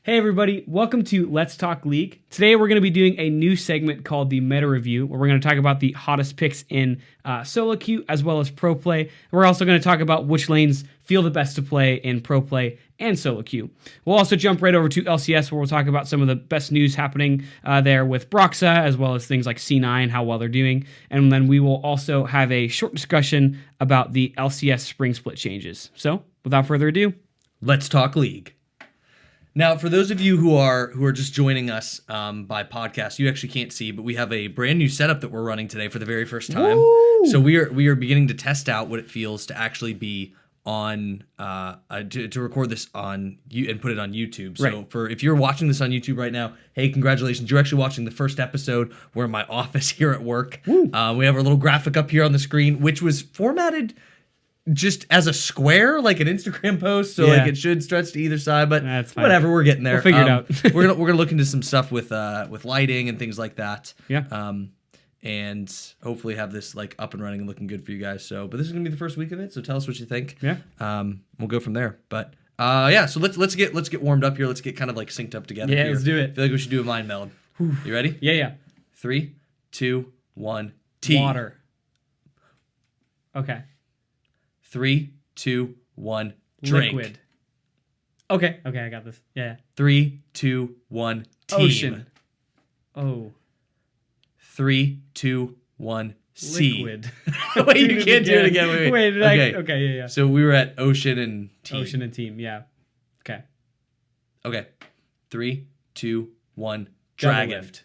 Hey everybody, welcome to Let's Talk League. Today we're going to be doing a new segment called the Meta Review, where we're going to talk about the hottest picks in solo queue as well as pro play. We're also going to talk about which lanes feel the best to play in pro play and solo queue. We'll also jump right over to LCS, where we'll talk about some of the best news happening there with Broxa, as well as things like C9, how well they're doing. And then we will also have a short discussion about the LCS spring split changes. So without further ado, let's talk League. Now, for those of you who are just joining us by podcast, you actually can't see, but we have a brand new setup that we're running today for the very first time. Woo! So we are beginning to test out what it feels to actually be on to record this on you and put it on YouTube. So if you're watching this on YouTube right now, hey, congratulations! You're actually watching the first episode. We're in my office here at work. We have our little graphic up here on the screen, which was formatted just as a square, like an Instagram post, so like it should stretch to either side, but whatever, we're getting there. We'll figure it out. we're gonna look into some stuff with lighting and things like that. Yeah. And hopefully have this like up and running and looking good for you guys. So, but this is gonna be the first week of it, so tell us what you think. Yeah. We'll go from there. But so let's get warmed up here. Let's get kind of like synced up together. Yeah, here. let's do it. I feel like we should do a mind meld. You ready? Yeah. 3, 2, 1. Tea. Water. Okay. 3, 2, 1. Drink. Liquid. Okay, I got this. Yeah. 3, 2, 1. Team. Ocean. Oh. 3, 2, 1. Sea. Liquid. Wait, you can't do it again. Wait. Okay, yeah. So we were at ocean and team. Ocean and team, yeah. Okay. 3, 2, 1. Dragon. Lift.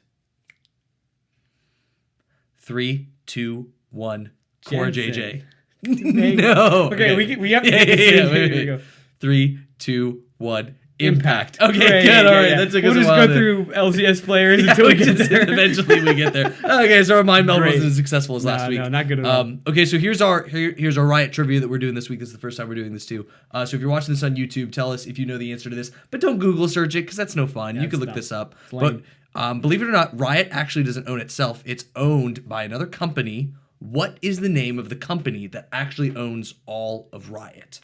3, 2, 1. Core JJ. No. Okay, we have to get this in. Here we go. 3, 2, 1. Impact. Okay, good. Yeah. All right, that took us a while. We'll just go through LCS players until we get there. Eventually we get there. Okay, so our mind meld wasn't as successful as last week. No, not good at all. Okay, so here's our Riot trivia that we're doing this week. This is the first time we're doing this too. So if you're watching this on YouTube, tell us if you know the answer to this. But don't Google search it, because that's no fun. You can look this up. But believe it or not, Riot actually doesn't own itself. It's owned by another company. What is the name of the company that actually owns all of Riot?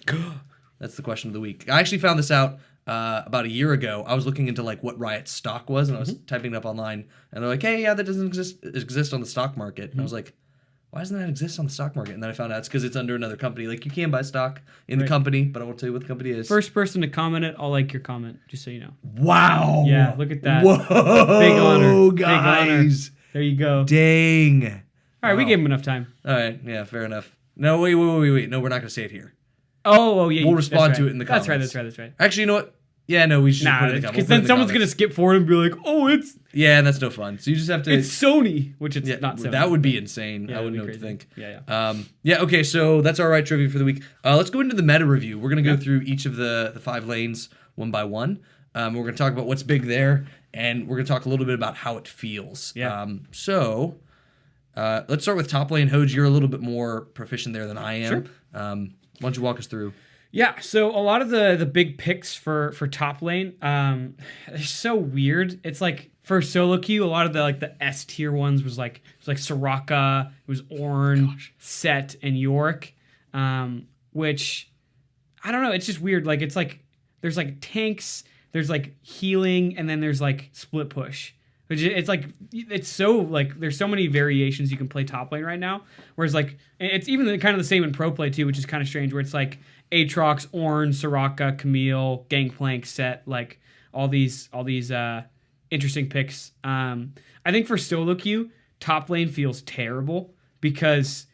That's the question of the week. I actually found this out about a year ago. I was looking into like what Riot's stock was, and I was typing it up online, and they're like, "Hey, yeah, that doesn't exist on the stock market." And I was like, "Why doesn't that exist on the stock market?" And then I found out it's because it's under another company. Like you can buy stock in the company, but I won't tell you what the company is. First person to comment it, I'll like your comment, just so you know. Wow. Yeah, look at that. Whoa, big honor, guys. Big honor. There you go. Dang. All right, we gave him enough time. All right, yeah, fair enough. No, wait. No, we're not going to say it here. Oh, yeah. We'll respond to it in the comments. That's right. Actually, you know what? Yeah, no, we should put it in the comments. Because then someone's going to skip forward and be like, oh, it's... Yeah, and that's no fun. So you just have to... It's Sony, which it's not Sony. That would be insane. Yeah, I wouldn't know what to think. Yeah. Okay, so that's our Riot trivia for the week. Let's go into the meta review. We're going to go through each of the 5 lanes one by one. We're going to talk about what's big there, and we're going to talk a little bit about how it feels. Yeah. Let's start with top lane. Hoje, you're a little bit more proficient there than I am. Sure. Why don't you walk us through? Yeah, so a lot of the big picks for top lane, they're so weird. It's like for solo queue, a lot of the S tier ones was like Soraka, it was Ornn, Set, and York, which I don't know. It's just weird. Like it's like there's like tanks, there's like healing, and then there's like split push. It's like it's so like there's so many variations you can play top lane right now. Whereas like it's even kind of the same in pro play too, which is kind of strange. Where it's like Aatrox, Ornn, Soraka, Camille, Gangplank, Set, like all these interesting picks. I think for solo queue, top lane feels terrible because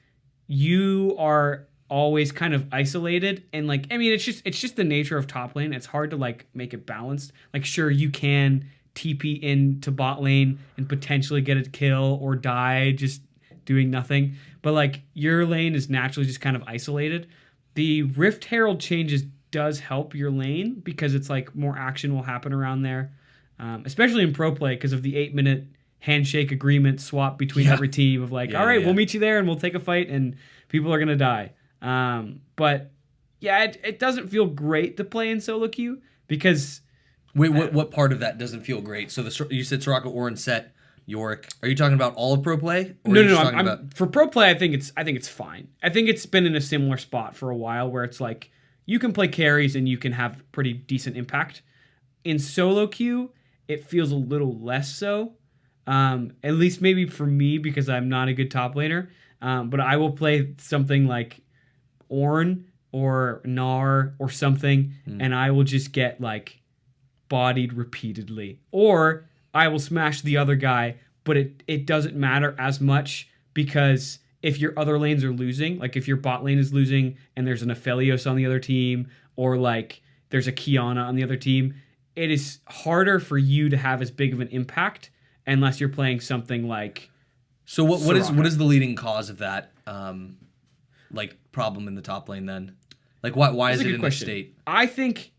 you are always kind of isolated, and like I mean it's just the nature of top lane. It's hard to like make it balanced. Like sure you can TP into bot lane and potentially get a kill or die just doing nothing. But like your lane is naturally just kind of isolated. The Rift Herald changes does help your lane because it's like more action will happen around there, especially in pro play because of the 8-minute handshake agreement swap between every team of like, all right, we'll meet you there and we'll take a fight and people are going to die. But yeah, it doesn't feel great to play in solo queue because... Wait, what part of that doesn't feel great? So you said Soraka, Ornn, Set, York. Are you talking about all of pro play? No. For pro play, I think it's fine. I think it's been in a similar spot for a while where it's like you can play carries and you can have pretty decent impact. in solo queue, it feels a little less so. At least maybe for me, because I'm not a good top laner. But I will play something like Ornn or Gnar or something, and I will just get like bodied repeatedly. Or I will smash the other guy, but it doesn't matter as much, because if your other lanes are losing, like if your bot lane is losing and there's an Aphelios on the other team, or like there's a Kiana on the other team, it is harder for you to have as big of an impact unless you're playing something like. So what is the leading cause of that like problem in the top lane then? Like why is it in this state? I think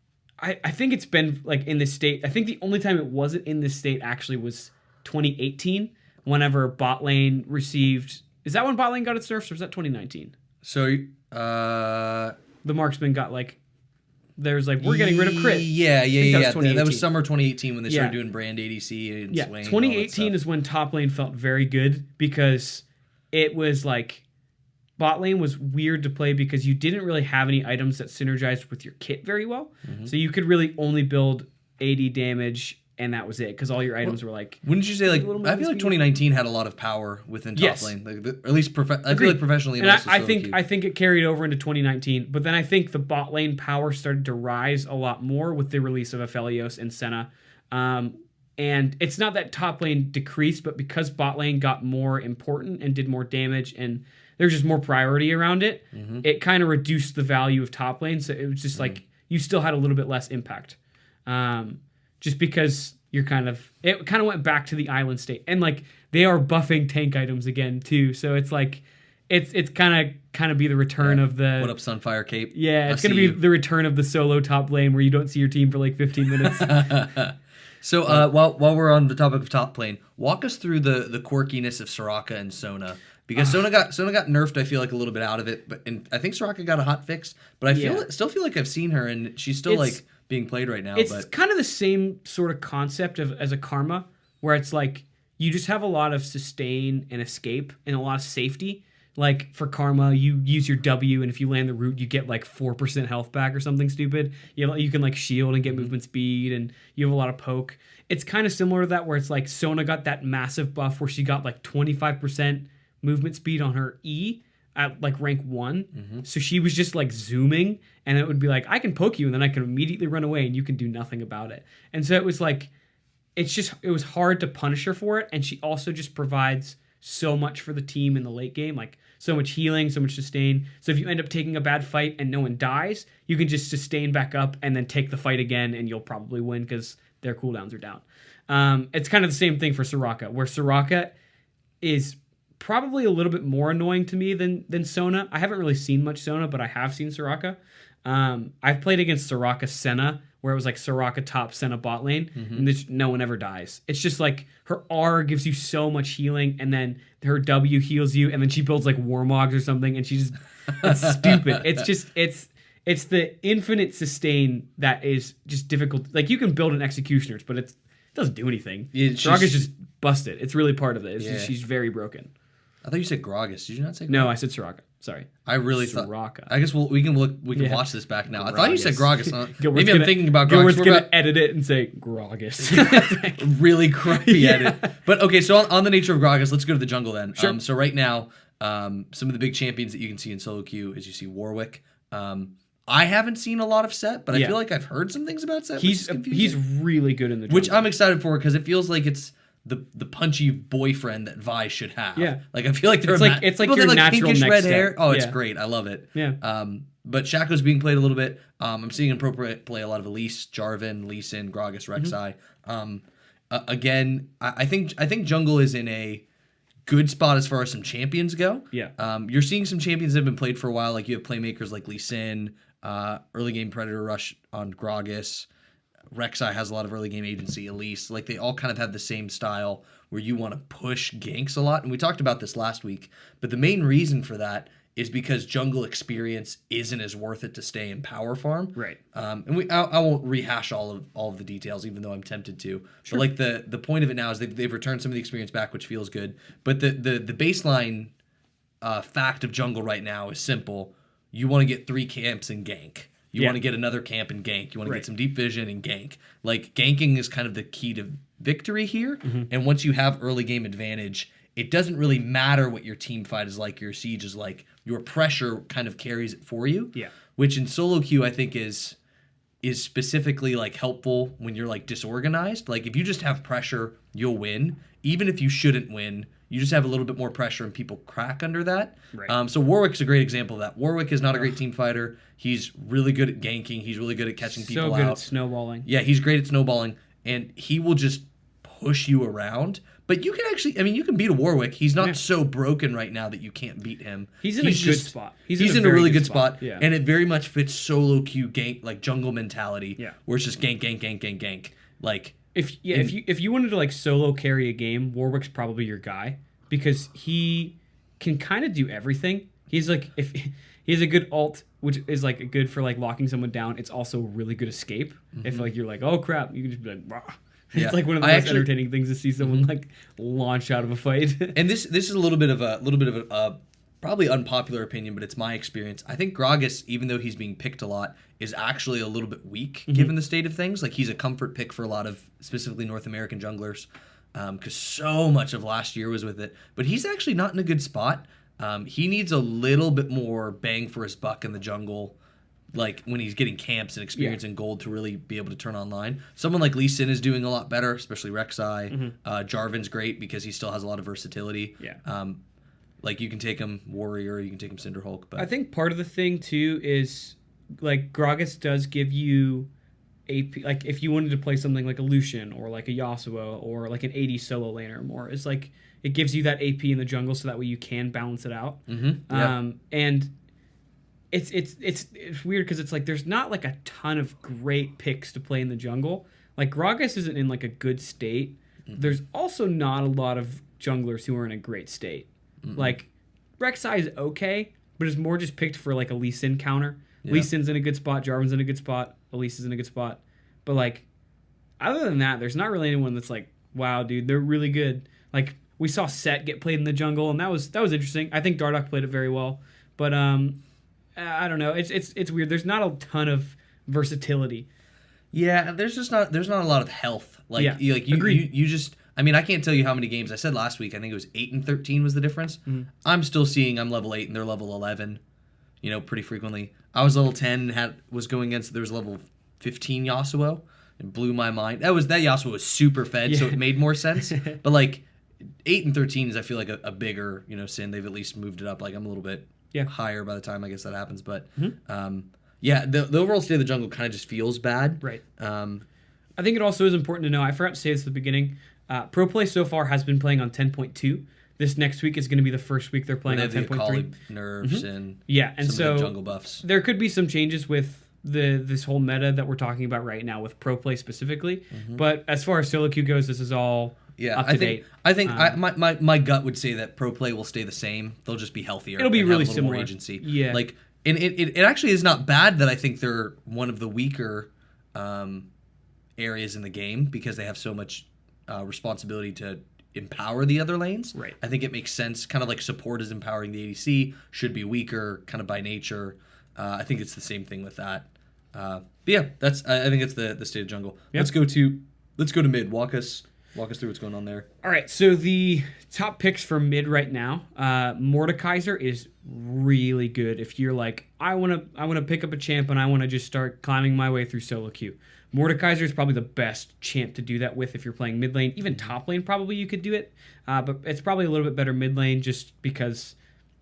it's been like in this state. I think the only time it wasn't in this state actually was 2018, whenever bot lane received. Is that when bot lane got its nerfs, or was that 2019? So the marksman got like. There's like, we're getting rid of crit. Yeah. That was summer 2018 when they started doing brand ADC and swing. 2018 is when top lane felt very good, because it was like bot lane was weird to play because you didn't really have any items that synergized with your kit very well. So you could really only build AD damage, and that was it, because all your items were like. Wouldn't you say like I feel like 2019 had a lot of power within top lane, like, at least I feel like professionally. And I think it carried over into 2019, but then I think the bot lane power started to rise a lot more with the release of Aphelios and Senna. And it's not that top lane decreased, but because bot lane got more important and did more damage, and there's just more priority around it, it kind of reduced the value of top lane. So it was just like you still had a little bit less impact. Just because it kind of went back to the island state, and like they are buffing tank items again too. So it's like it's kind of be the return of the what up Sunfire Cape. Yeah, it's gonna be the return of the solo top lane where you don't see your team for like 15 minutes. So while we're on the topic of top lane, walk us through the quirkiness of Soraka and Sona. Because Sona got nerfed, I feel like a little bit out of it, and I think Soraka got a hot fix. But I still feel like I've seen her, and she's still like being played right now. It's kind of the same sort of concept as a Karma, where it's like you just have a lot of sustain and escape and a lot of safety. Like for Karma, you use your W, and if you land the root, you get like 4% health back or something stupid. You can like shield and get movement speed, and you have a lot of poke. It's kind of similar to that, where it's like Sona got that massive buff where she got like 25% movement speed on her E at like rank 1. So she was just like zooming, and it would be like, I can poke you and then I can immediately run away and you can do nothing about it. And so it was like, it was hard to punish her for it. And she also just provides so much for the team in the late game, like so much healing, so much sustain. So if you end up taking a bad fight and no one dies, you can just sustain back up and then take the fight again, and you'll probably win because their cooldowns are down. It's kind of the same thing for Soraka, where Soraka is probably a little bit more annoying to me than Sona. I haven't really seen much Sona, but I have seen Soraka. I've played against Soraka Senna, where it was like Soraka top, Senna bot lane, and no one ever dies. It's just like her R gives you so much healing, and then her W heals you, and then she builds like Warmogs or something, and she's it's stupid. It's the infinite sustain that is just difficult. Like you can build an Executioners, but it doesn't do anything. Soraka's just busted. It's really part of it. She's very broken. I thought you said Gragas. Did you not say Gragas? No, I said Soraka. Sorry. I really thought. I guess we can watch this back now. I thought you said Gragas. Maybe I'm thinking about Gragas. Gilbert's going to edit it and say Gragas. Really crappy edit. But okay, so on the nature of Gragas, let's go to the jungle then. Sure. So right now, some of the big champions that you can see in solo queue is you see Warwick. I haven't seen a lot of Set, but I feel like I've heard some things about Set. He's really good in the jungle. Which I'm excited for, because it feels like it's the punchy boyfriend that Vi should have. Yeah. Like I feel like it's like your natural next red step. Hair. Oh, it's great. I love it. Yeah. But Shaco's being played a little bit. I'm seeing him play a lot of Elise, Jarvan, Lee Sin, Gragas, Rek'Sai. Again, I think jungle is in a good spot as far as some champions go. Yeah. You're seeing some champions that have been played for a while. Like you have playmakers like Lee Sin, early game Predator Rush on Gragas. Rek'Sai has a lot of early game agency, Elise. Like they all kind of have the same style where you want to push ganks a lot. And we talked about this last week, but the main reason for that is because jungle experience isn't as worth it to stay in power farm. Right. And I won't rehash all of the details, even though I'm tempted to. Sure. But like the point of it now is they've returned some of the experience back, which feels good. But the baseline fact of jungle right now is simple. You want to get 3 camps and gank. You want to get another camp and gank. You want to get some deep vision and gank. Like, ganking is kind of the key to victory here. And once you have early game advantage, it doesn't really matter what your team fight is like, your siege is like. Your pressure kind of carries it for you. Yeah. Which in solo queue, I think is specifically like helpful when you're like disorganized. Like, if you just have pressure, you'll win. Even if you shouldn't win, you just have a little bit more pressure and people crack under that. Right. So Warwick's a great example of that. Warwick is not a great team fighter. He's really good at ganking. He's really good at catching people out. So good at snowballing. Yeah, he's great at snowballing, and he will just push you around. But you can actually, you can beat a Warwick. He's not so broken right now that you can't beat him. He's in a good spot. He's in a really good spot. Yeah. And it very much fits solo queue gank, like jungle mentality. Yeah. Where it's just gank, gank, gank, gank, gank. Like, if you wanted to like solo carry a game, Warwick's probably your guy because he can kind of do everything. He's like, if he has a good ult, which is like good for like locking someone down. It's also really good escape. If like you're like, oh crap, you can just be like, rah. It's like one of the most entertaining things to see someone like launch out of a fight. And this is a little bit of a probably unpopular opinion, but it's my experience. I think Gragas, even though he's being picked a lot, is actually a little bit weak given the state of things. Like, he's a comfort pick for a lot of specifically North American junglers because so much of last year was with it. But he's actually not in a good spot. He needs a little bit more bang for his buck in the jungle. Like, when he's getting camps and experience and gold to really be able to turn online. Someone like Lee Sin is doing a lot better, especially Rek'Sai. Jarvan's great because he still has a lot of versatility. Yeah. Like, you can take him Warrior, you can take him Cinderhulk. But I think part of the thing, too, is, like, Gragas does give you AP. Like, if you wanted to play something like a Lucian or, like, a Yasuo or, like, an AD solo laner or more, it's, like, it gives you that AP in the jungle so that way you can balance it out. And it's weird because it's like there's not like a ton of great picks to play in the jungle. Like, Gragas isn't in like a good state. There's also not a lot of junglers who are in a great state. Like, Rek'Sai is okay, but it's more just picked for like a Lee Sin counter. Lee Sin's in a good spot, Jarvan's in a good spot, Elise is in a good spot. But like, other than that, there's not really anyone that's like, wow, dude, they're really good. Like, we saw Set get played in the jungle, and that was interesting. I think Dardoch played it very well, but I don't know. It's weird. There's not a ton of versatility. Yeah, there's not a lot of health. Like, you just. I mean, I can't tell you how many games. I said last week, I think it was 8 and 13 was the difference. I'm still seeing I'm level 8 and they're level 11, pretty frequently. I was level 10 and was going against, there was level 15 Yasuo. It blew my mind. That Yasuo was super fed, so it made more sense. But like 8 and 13 is, I feel like, a bigger, Sin. They've at least moved it up. Like, I'm a little bit higher by the time I guess that happens. But the overall state of the jungle kind of just feels bad. Right. I think it also is important to know, I forgot to say this at the beginning, Pro Play so far has been playing on 10.2. This next week is going to be the first week they're playing on 10.3. Nerfs and and some of the jungle buffs. There could be some changes with this whole meta that we're talking about right now with Pro Play specifically. But as far as solo queue goes, this is all up to date. I think my gut would say that Pro Play will stay the same. They'll just be healthier. It'll be really have a little similar. More agency. Yeah. Like, and it actually is not bad that I think they're one of the weaker areas in the game because they have so much responsibility to empower the other lanes. Right. I think it makes sense. Kind of like support is empowering the ADC, should be weaker, kind of by nature. I think it's the same thing with that. But yeah, I think it's the state of jungle. Yep. Let's go to mid. Walk us through what's going on there. All right, so the top picks for mid right now, Mordekaiser is really good. If you're like, I want to pick up a champ and I want to just start climbing my way through solo queue. Mordekaiser is probably the best champ to do that with if you're playing mid lane. Even top lane, probably you could do it. But it's probably a little bit better mid lane just because,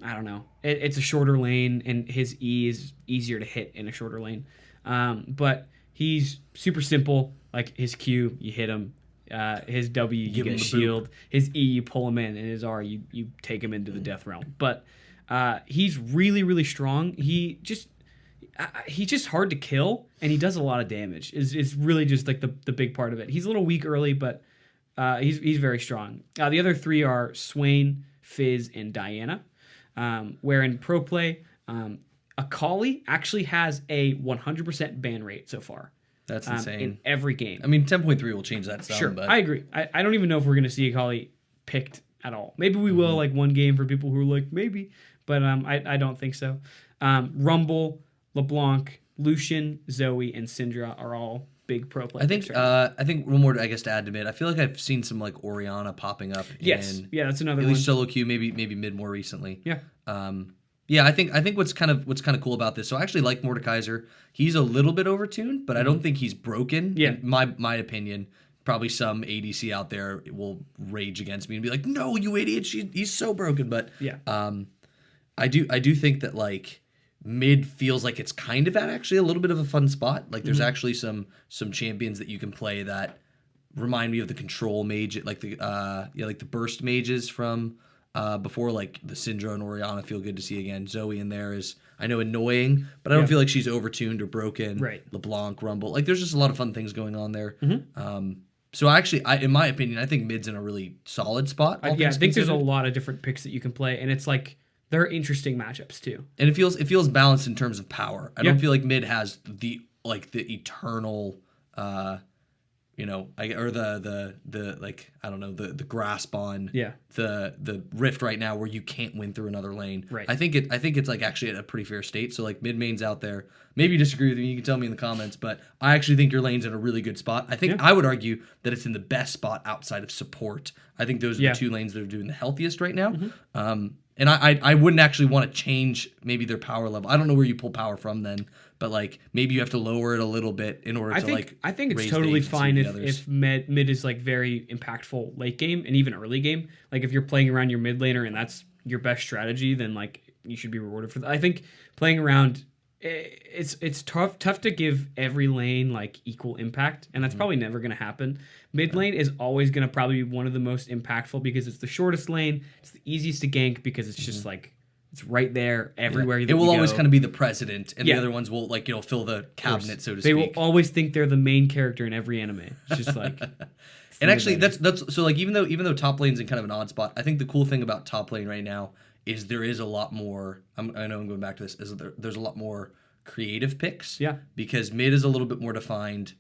I don't know, it's a shorter lane and his E is easier to hit in a shorter lane. But he's super simple. Like, his Q, you hit him. His W, you get a shield. His E, you pull him in. And his R, you take him into the death realm. But he's really, really strong. He's just hard to kill, and he does a lot of damage. Is really just like the big part of it. He's a little weak early, but he's very strong. The other three are Swain, Fizz, and Diana. Where in Pro Play, Akali actually has a 100% ban rate so far. That's insane. In every game. I mean, 10.3 will change that some. Sure, but I agree. I don't even know if we're going to see Akali picked at all. Maybe we will, like, one game for people who are like, maybe. But I don't think so. Rumble, LeBlanc, Lucian, Zoe, and Syndra are all big pro players. I think one more, I guess, to add to mid. I feel like I've seen some like Orianna popping up. Yes, yeah, that's another at one. least solo queue, maybe mid more recently. Yeah. Yeah, I think what's kind of cool about this. So I actually like Mordekaiser. He's a little bit overtuned, but I don't think he's broken. Yeah. In my opinion. Probably some ADC out there will rage against me and be like, "No, you idiot! He's so broken." But yeah, I do think that like mid feels like it's kind of at actually a little bit of a fun spot. Like there's actually some champions that you can play that remind me of the control mage, like the like the burst mages from before, like the Syndra and Orianna feel good to see again. Zoe in there is, I know, annoying, but I don't feel like she's overtuned or broken. Right. LeBlanc, Rumble, like there's just a lot of fun things going on there. So actually, in my opinion, I think mid's in a really solid spot. I think there's a lot of different picks that you can play, and it's like they're interesting matchups too. And it feels balanced in terms of power. I don't feel like mid has the eternal, or the like, I don't know, the grasp on the rift right now where you can't win through another lane. Right. I think it's like actually at a pretty fair state. So like mid main's out there. Maybe you disagree with me. You can tell me in the comments, but I actually think your lane's in a really good spot. I think I would argue that it's in the best spot outside of support. I think those are the two lanes that are doing the healthiest right now. And I wouldn't actually want to change maybe their power level. I don't know where you pull power from then, but like maybe you have to lower it a little bit in order to like. I think it's totally fine if mid is like very impactful late game and even early game. Like if you're playing around your mid laner and that's your best strategy, then like you should be rewarded for that. I think playing around, it's tough to give every lane like equal impact, and that's probably never going to happen. Mid lane is always going to probably be one of the most impactful because it's the shortest lane. It's the easiest to gank because it's just like it's right there everywhere. It will always kind of be the president, and the other ones will like fill the cabinet, so to speak. They will always think they're the main character in every anime. It's just like. And actually, that's so like even though top lane's in kind of an odd spot, I think the cool thing about top lane right now is there is a lot more. I know I'm going back to this. Is there's a lot more creative picks? Yeah. Because mid is a little bit more defined.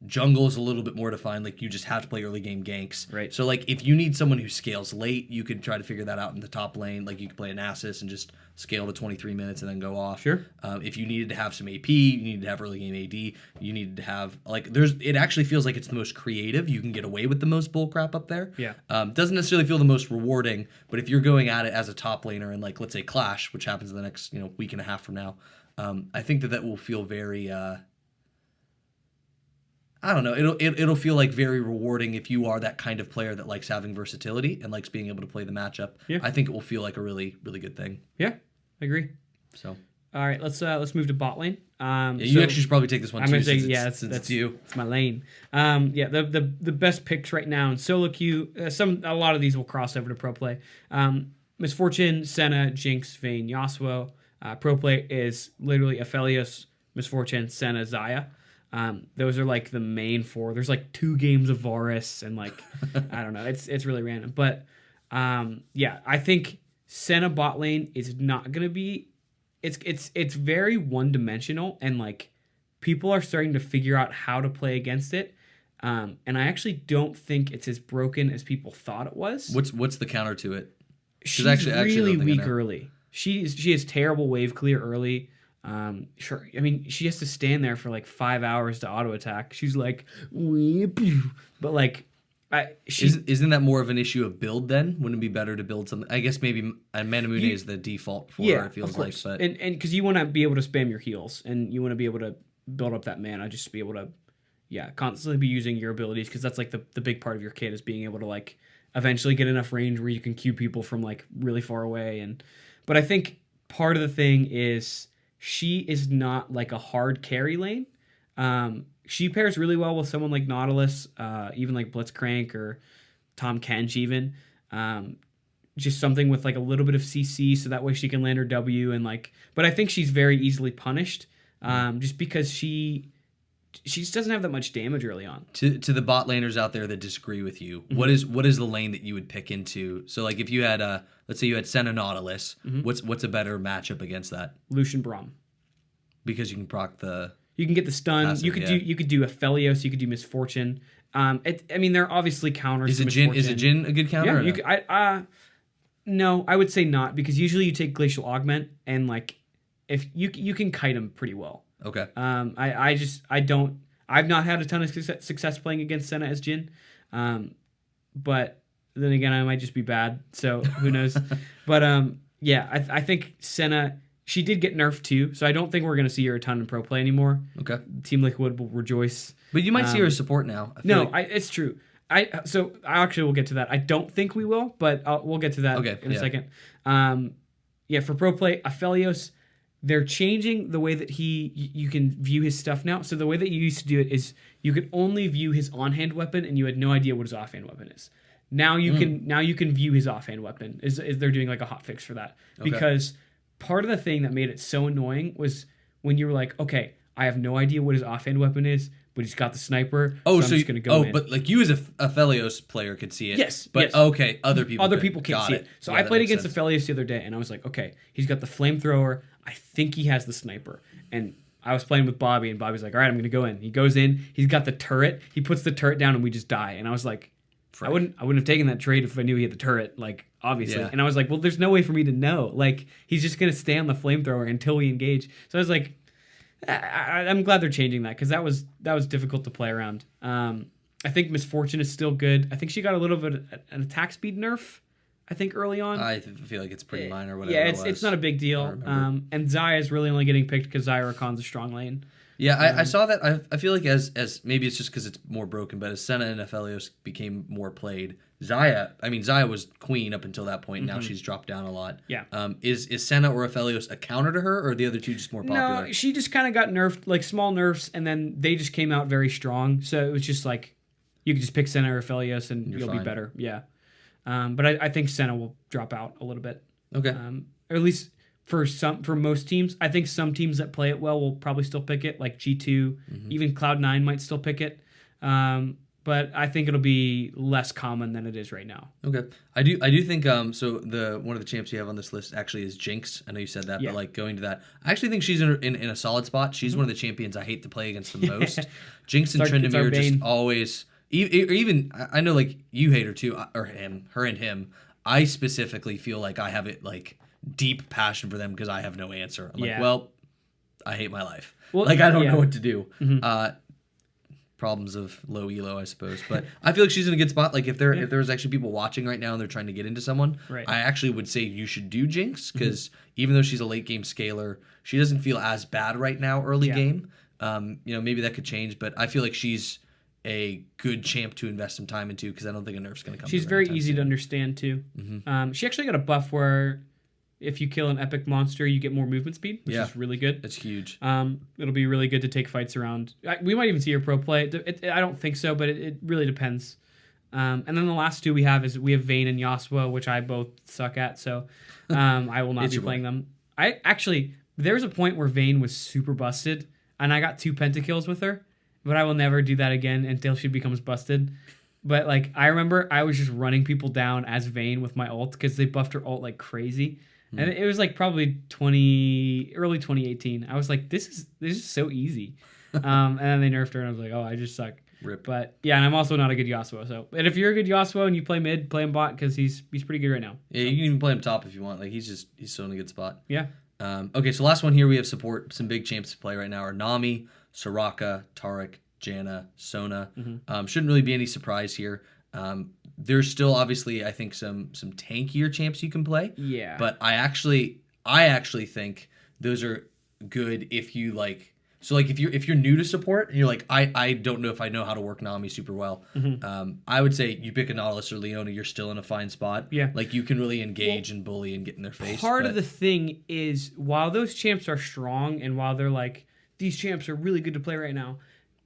Jungle is a little bit more defined. Like you just have to play early game ganks. Right. So like if you need someone who scales late, you could try to figure that out in the top lane. Like you could play an Nasus and just scale to 23 minutes and then go off. Sure. If you needed to have some AP, you needed to have early game AD. You needed to have it actually feels like it's the most creative. You can get away with the most bullcrap up there. Yeah. Doesn't necessarily feel the most rewarding, but if you're going at it as a top laner and like let's say Clash, which happens in the next week and a half from now, I think that will feel very. I don't know. It'll feel like very rewarding if you are that kind of player that likes having versatility and likes being able to play the matchup. Yeah. I think it will feel like a really, really good thing. Yeah, I agree. So, all right, let's move to bot lane. You actually should probably take this one. I'm too, gonna say that's you. It's my lane. The best picks right now in solo queue. A lot of these will cross over to pro play. Misfortune, Senna, Jinx, Vayne, Yasuo. Pro play is literally Aphelios, Misfortune, Senna, Xayah. Those are like the main four. There's like 2 games of Varus and like I don't know. It's really random. But I think Senna bot lane is not gonna be. It's very one dimensional and like people are starting to figure out how to play against it. And I actually don't think it's as broken as people thought it was. What's the counter to it? She's really weak early. She has terrible wave clear early. Sure. I mean, she has to stand there for like 5 hours to auto attack. She's like, but like, isn't that more of an issue of build then? Wouldn't it be better to build something? I guess maybe Manamune is the default for her. It feels like, but and because you want to be able to spam your heals and you want to be able to build up that mana, just to be able to, constantly be using your abilities because that's like the big part of your kit is being able to like eventually get enough range where you can queue people from like really far away but I think part of the thing is. She is not like a hard carry lane. She pairs really well with someone like Nautilus, even like Blitzcrank or Tom Kench even. Just something with like a little bit of CC so that way she can land her W and like. But I think she's very easily punished just because she just doesn't have that much damage early on. To the bot laners out there that disagree with you, what is the lane that you would pick into? So like if you had let's say you had Senna Nautilus, what's a better matchup against that? Lucian Braum. Because you can proc the. You can get the stun. Passive, you could do Aphelios. You could do Misfortune. I mean, there are obviously counters. Is a Jhin a good counter? Yeah. No, I would say not because usually you take Glacial Augment and like if you can kite him pretty well. Okay. I've not had a ton of success playing against Senna as Jhin. But then again, I might just be bad. So who knows? But I think Senna, she did get nerfed too. So I don't think we're going to see her a ton in pro play anymore. Okay. Team Liquid will rejoice. But you might see her as support now. It's true. I actually will get to that. I don't think we will, but we'll get to that in a second. For pro play, Aphelios, they're changing the way that you can view his stuff now. So the way that you used to do it is you could only view his on-hand weapon, and you had no idea what his offhand weapon is. Now you can view his offhand weapon. Is they're doing like a hot fix for that? Okay. Because part of the thing that made it so annoying was when you were like, okay, I have no idea what his offhand weapon is, but he's got the sniper. So I'm just gonna go in. But like you as a Aphelios player could see it. Yes. But yes. Okay, other people can't see it. So I played against Aphelios the other day, and I was like, okay, he's got the flamethrower. I think he has the sniper. And I was playing with Bobby, and Bobby's like, all right, I'm gonna go in. He goes in. He's got the turret. He puts the turret down, and we just die. And I was like, I wouldn't have taken that trade if I knew he had the turret, like, obviously. Yeah. And I was like, well, there's no way for me to know. Like, he's just going to stay on the flamethrower until we engage. So I was like, I'm glad they're changing that, because that was difficult to play around. I think Misfortune is still good. I think she got a little bit of an attack speed nerf, I think, early on. I feel like it's pretty minor, whatever. Yeah, it's not a big deal. And Xayah is really only getting picked because Xayah Rakan's a strong lane. Yeah, I saw that. I feel like as maybe it's just because it's more broken, but as Senna and Aphelios became more played, Xayah was queen up until that point. Mm-hmm. Now she's dropped down a lot. Yeah. Is Senna or Aphelios a counter to her, or are the other two just more popular? No, she just kind of got nerfed, like small nerfs, and then they just came out very strong. So it was just like you could just pick Senna or Aphelios and you'll be better. Yeah. But I think Senna will drop out a little bit. Okay. Or at least for most teams. I think some teams that play it well will probably still pick it, like G2, even Cloud9 might still pick it. But I think it'll be less common than it is right now. Okay. I do think so one of the champs you have on this list actually is Jinx. I know you said that, but like going to that, I actually think she's in a solid spot. She's one of the champions I hate to play against the most. Jinx and Tryndamere are just always even I know like you hate her too, or her and him. I specifically feel like I have it like deep passion for them because I have no answer. I'm like, well, I hate my life. Well, like I don't know what to do. Problems of low elo, I suppose. But I feel like she's in a good spot. Like if there's actually people watching right now and they're trying to get into someone, I actually would say you should do Jinx because even though she's a late game scaler, she doesn't feel as bad right now early game. Maybe that could change, but I feel like she's a good champ to invest some time into because I don't think a nerf's going to come. She's very easy to understand too. She actually got a buff where if you kill an epic monster, you get more movement speed, which is really good. It's huge. It'll be really good to take fights around. We might even see her pro play. I don't think so, but it really depends. And then the last two we have Vayne and Yasuo, which I both suck at, so I will not be playing them. There was a point where Vayne was super busted, and I got 2 pentakills with her, but I will never do that again until she becomes busted. But like I remember I was just running people down as Vayne with my ult because they buffed her ult like crazy. And it was like probably early 2018. I was like, this is so easy. And then they nerfed her, and I was like, oh, I just suck. Rip. But yeah, and I'm also not a good Yasuo. So, and if you're a good Yasuo and you play mid, play him bot because he's pretty good right now. Yeah, you can even play him top if you want. Like he's so in a good spot. Yeah. Okay, so last one here we have support. Some big champs to play right now are Nami, Soraka, Taric, Janna, Sona. Shouldn't really be any surprise here. There's still obviously I think some tankier champs you can play. Yeah. But I actually think those are good if you like. So like if you're new to support and you're like I don't know if I know how to work Nami super well. I would say you pick a Nautilus or Leona. You're still in a fine spot. Yeah. Like you can really engage and bully and get in their face. Part of the thing is while those champs are strong and while they're like these champs are really good to play right now,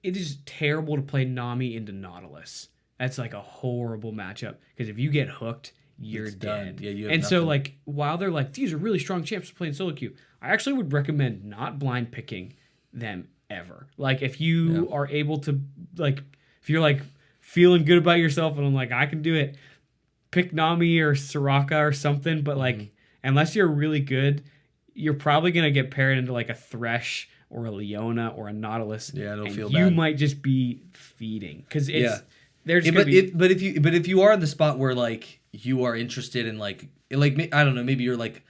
it is terrible to play Nami into Nautilus. That's like a horrible matchup because if you get hooked, you're dead. Yeah, you have nothing. So like while they're like these are really strong champs to play in solo queue, I actually would recommend not blind picking them ever. Like if you are able to like if you're like feeling good about yourself and I'm like I can do it, pick Nami or Soraka or something. But like unless you're really good, you're probably gonna get paired into like a Thresh or a Leona or a Nautilus. Yeah, it'll feel bad. You might just be feeding because it's. But if you are in the spot where like you are interested in like I don't know, maybe you're like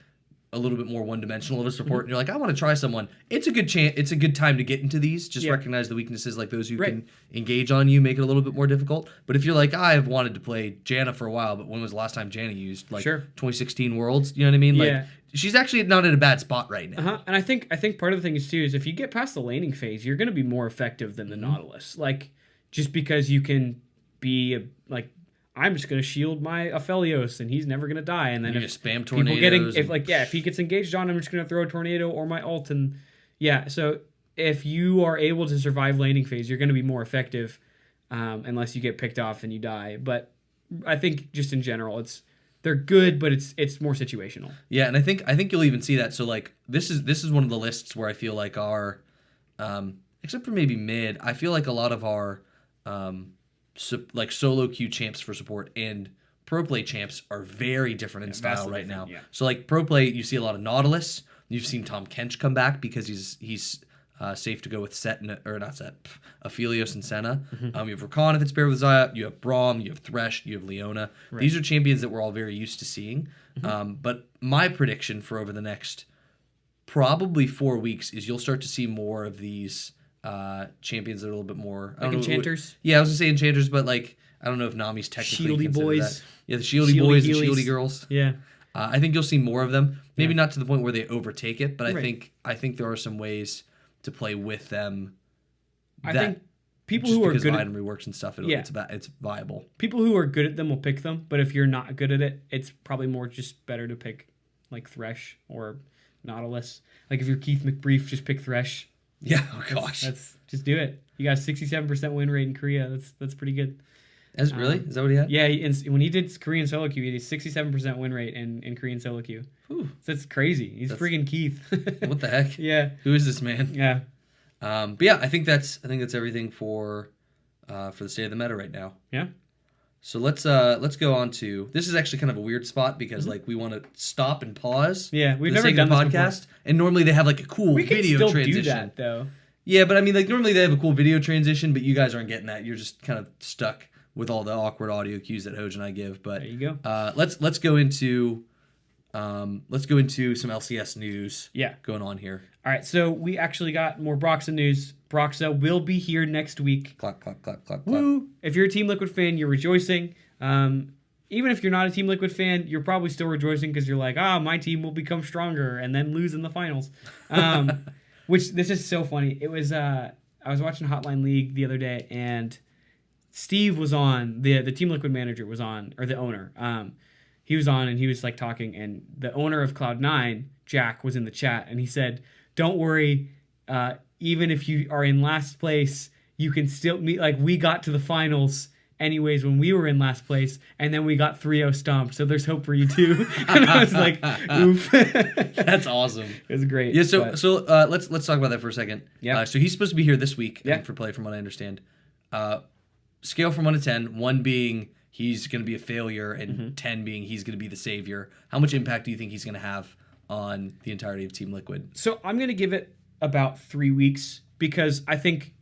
a little bit more one-dimensional of a support, and you're like, I want to try someone, it's a good chance. It's a good time to get into these. Just recognize the weaknesses, like those who can engage on you, make it a little bit more difficult. But if you're like, I've wanted to play Janna for a while, but when was the last time Janna used? Like 2016 Worlds, you know what I mean? Like she's actually not in a bad spot right now. And I think part of the thing is too is if you get past the laning phase, you're going to be more effective than the Nautilus. Like just because you can be like, I'm just going to shield my Aphelios and he's never going to die. And then you just spam tornadoes. If he gets engaged on, I'm just going to throw a tornado or my ult. And so if you are able to survive laning phase, you're going to be more effective unless you get picked off and you die. But I think just in general, they're good, but it's more situational. Yeah, and I think you'll even see that. So like this is one of the lists where I feel like our, except for maybe mid, I feel like a lot of our like solo queue champs for support and pro play champs are very different in style right now. Yeah. So like pro play, you see a lot of Nautilus. You've seen Tom Kench come back because he's safe to go with Aphelios and Senna. You have Rakan if it's paired with Xayah. You have Braum. You have Thresh. You have Leona. Right. These are champions that we're all very used to seeing. But my prediction for over the next probably 4 weeks is you'll start to see more of these champions that are a little bit more like enchanters. I was gonna say enchanters, but like I don't know if Nami's technically shieldy boys. That. Yeah, the shieldy boys and shieldy girls. Yeah, I think you'll see more of them. Maybe not to the point where they overtake it, but I think there are some ways to play with them. I think people who are good at item reworks and stuff, it's viable. People who are good at them will pick them, but if you're not good at it, it's probably more just better to pick like Thresh or Nautilus. Like if you're Keith McBrief, just pick Thresh. Yeah, oh gosh. That's just do it. You got a 67% win rate in Korea. That's pretty good. Is that what he had? Yeah, when he did Korean solo queue, he had a 67% win rate in Korean solo queue. So that's crazy. He's freaking Keith. What the heck? Yeah. Who is this man? Yeah. But yeah, I think that's everything for the state of the meta right now. Yeah. So let's go on to, this is actually kind of a weird spot because like we want to stop and pause. Yeah, we've never done this podcast before. And normally they have like a cool video transition. We can still do that though. Yeah, but I mean like normally they have a cool video transition, but you guys aren't getting that. You're just kind of stuck with all the awkward audio cues that Hoje and I give. But there you go. Let's go into some LCS news. Yeah, going on here. All right, so we actually got more Broxah news. Broxah will be here next week. Clap, clap, clap, clap, Woo! clap. If you're a Team Liquid fan, you're rejoicing. Even if you're not a Team Liquid fan, you're probably still rejoicing because you're like, my team will become stronger and then lose in the finals. Which, this is so funny. It was, I was watching Hotline League the other day, and Steve was on, the Team Liquid manager was on, or the owner. He was on, and he was like talking, and the owner of Cloud9, Jack, was in the chat, and he said, don't worry, even if you are in last place, you can still meet, like, we got to the finals anyways when we were in last place, and then we got 3-0 stomped, so there's hope for you too. And I was like, oof. That's awesome. It was great. Yeah, so let's talk about that for a second. Yeah. So he's supposed to be here this week for play, from what I understand. Scale from 1 to 10, 1 being he's going to be a failure, and 10 being he's going to be the savior. How much impact do you think he's going to have on the entirety of Team Liquid? So I'm going to give it about 3 weeks, because I think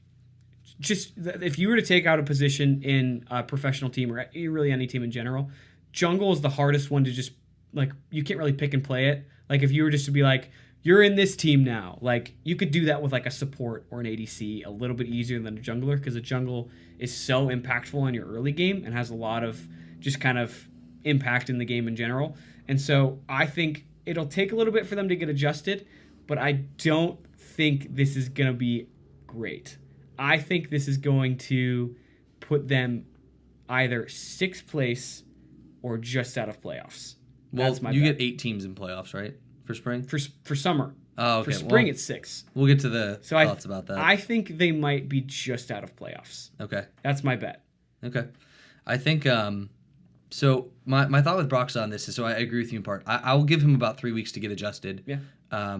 just if you were to take out a position in a professional team or really any team in general, jungle is the hardest one to just, like, you can't really pick and play it. Like, if you were just to be like, you're in this team now, like, you could do that with like a support or an ADC a little bit easier than a jungler, because a jungle is so impactful on your early game and has a lot of just kind of impact in the game in general. And so I think it'll take a little bit for them to get adjusted, but I don't think this is going to be great. I think this is going to put them either 6th place or just out of playoffs. Well, you get 8 teams in playoffs, right? For spring? For summer. Oh, okay. For spring, it's 6. We'll get to the thoughts about that. I think they might be just out of playoffs. Okay. That's my bet. Okay. I think, so my thought with Broxah on this is, so I agree with you in part. I will give him about 3 weeks to get adjusted. Yeah.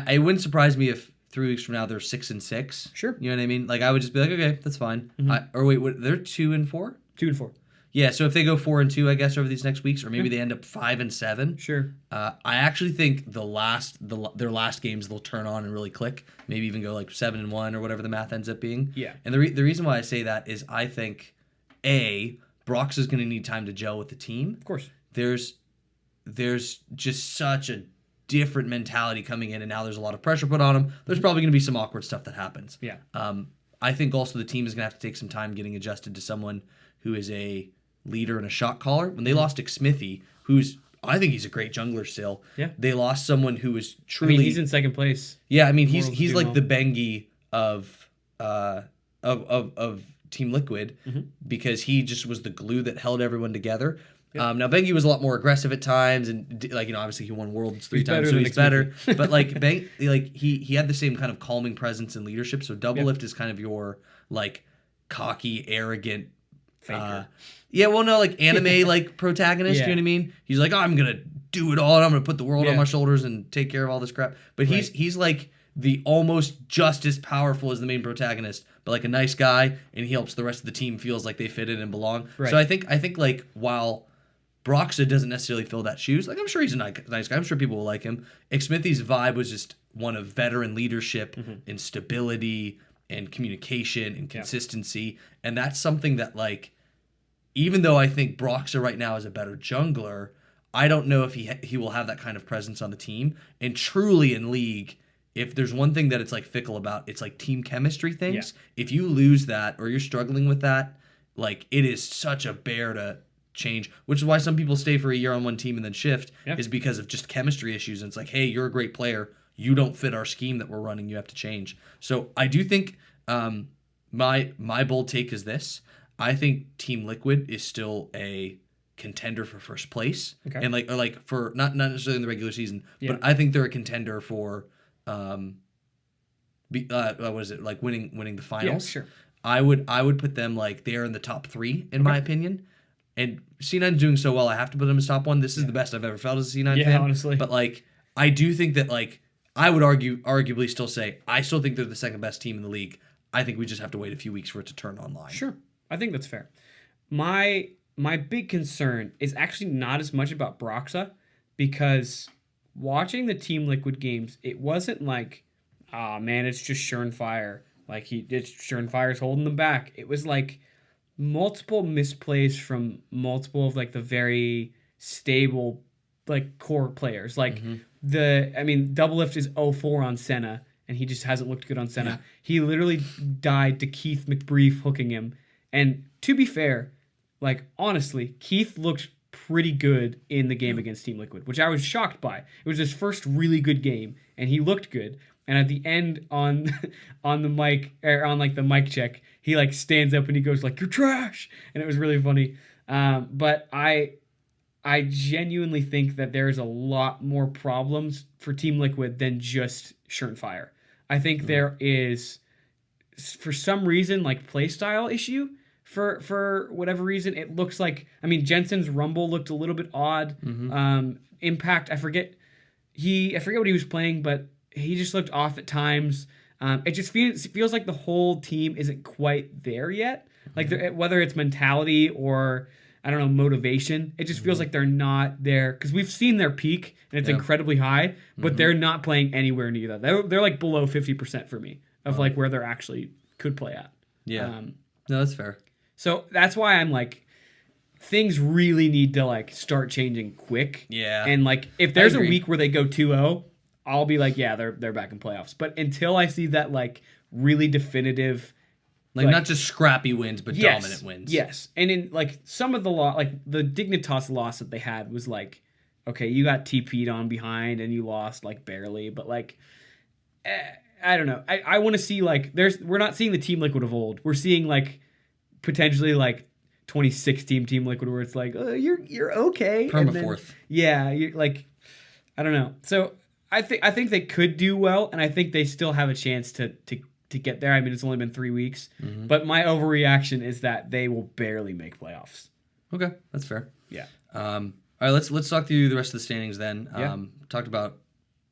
It wouldn't surprise me if 3 weeks from now they're 6-6. Sure. You know what I mean? Like, I would just be like, okay, that's fine. They're 2-4? 2-4. Yeah, so if they go 4-2, I guess, over these next weeks, or maybe they end up 5-7. Sure. I actually think their last games they'll turn on and really click. Maybe even go like 7-1 or whatever the math ends up being. Yeah. And the reason why I say that is I think Brox is going to need time to gel with the team. Of course. There's there's just such a different mentality coming in, and now there's a lot of pressure put on them. There's probably going to be some awkward stuff that happens. Yeah. I think also the team is going to have to take some time getting adjusted to someone who is a leader and a shot caller. When they lost Smithy, I think he's a great jungler still. Yeah. They lost someone who was truly. He's in second place. Yeah, he's like the Bengi of Team Liquid because he just was the glue that held everyone together. Yep. Now Bengi was a lot more aggressive at times, and obviously he won Worlds 3 times, so he's better. But he had the same kind of calming presence and leadership. So Doublelift is kind of your cocky, arrogant, faker. Anime protagonist. You know what I mean? He's like, I'm gonna do it all, and I'm gonna put the world on my shoulders and take care of all this crap. But he's like the almost just as powerful as the main protagonist, but a nice guy, and he helps the rest of the team feels like they fit in and belong. Right. So I think while Broxa doesn't necessarily fill that shoes. I'm sure he's a nice guy. I'm sure people will like him. Smithy's vibe was just one of veteran leadership and stability and communication and consistency. And that's something that, even though I think Broxa right now is a better jungler, I don't know if he will have that kind of presence on the team. And truly in League, if there's one thing that it's fickle about, it's team chemistry things. Yeah. If you lose that or you're struggling with that, it is such a bear to change, which is why some people stay for a year on one team and then shift, is because of just chemistry issues. And it's hey, you're a great player. You don't fit our scheme that we're running. You have to change. So I do think my bold take is this. I think Team Liquid is still a contender for first place. Okay. And for not necessarily in the regular season, but I think they're a contender for winning the finals. Yeah, sure. I would put them they're in the top 3 in my opinion. And C9 doing so well, I have to put them as top 1. This is the best I've ever felt as a C9 fan. Honestly. But I do think that I would arguably still say I still think they're the second best team in the league. I think we just have to wait a few weeks for it to turn online. Sure. I think that's fair. My big concern is actually not as much about Broxa, because watching the Team Liquid games, it wasn't it's just Surenfire. It's Surenfire's holding them back. It was multiple misplays from multiple of the very stable core players. Doublelift is 0-4 on Senna, and he just hasn't looked good on Senna. Yeah. He literally died to Keith McBrief hooking him. And to be fair, honestly, Keith looked pretty good in the game against Team Liquid, which I was shocked by. It was his first really good game, and he looked good. And at the end on the mic, or on the mic check, he stands up and he goes you're trash, and it was really funny. But I genuinely think that there's a lot more problems for Team Liquid than just Surenfire. I think there is, for some reason, playstyle issue. For whatever reason, it looks Jensen's Rumble looked a little bit odd. Impact, I forget what he was playing, but he just looked off at times. It just feels like the whole team isn't quite there yet. Whether it's mentality or, I don't know, motivation, it just feels like they're not there. Because we've seen their peak, and it's incredibly high, but they're not playing anywhere near that. They're below 50% for me of where they're actually could play at. Yeah. No, that's fair. So that's why I'm things really need to start changing quick. Yeah. And if there's a week where they go 2-0, I'll be they're back in playoffs. But until I see that really definitive, not just scrappy wins, but dominant wins. Yes. And in some of the the Dignitas loss that they had was okay, you got TP'd on behind and you lost barely, but I don't know. I want to see we're not seeing the Team Liquid of old. We're seeing potentially 2016 Team Liquid where it's you're okay. Perma-fourth. Yeah, you're I don't know. So I think they could do well, and I think they still have a chance to get there. It's only been 3 weeks, but my overreaction is that they will barely make playoffs. Okay, that's fair. Yeah. All right, let's talk through the rest of the standings then. Yeah. Talked about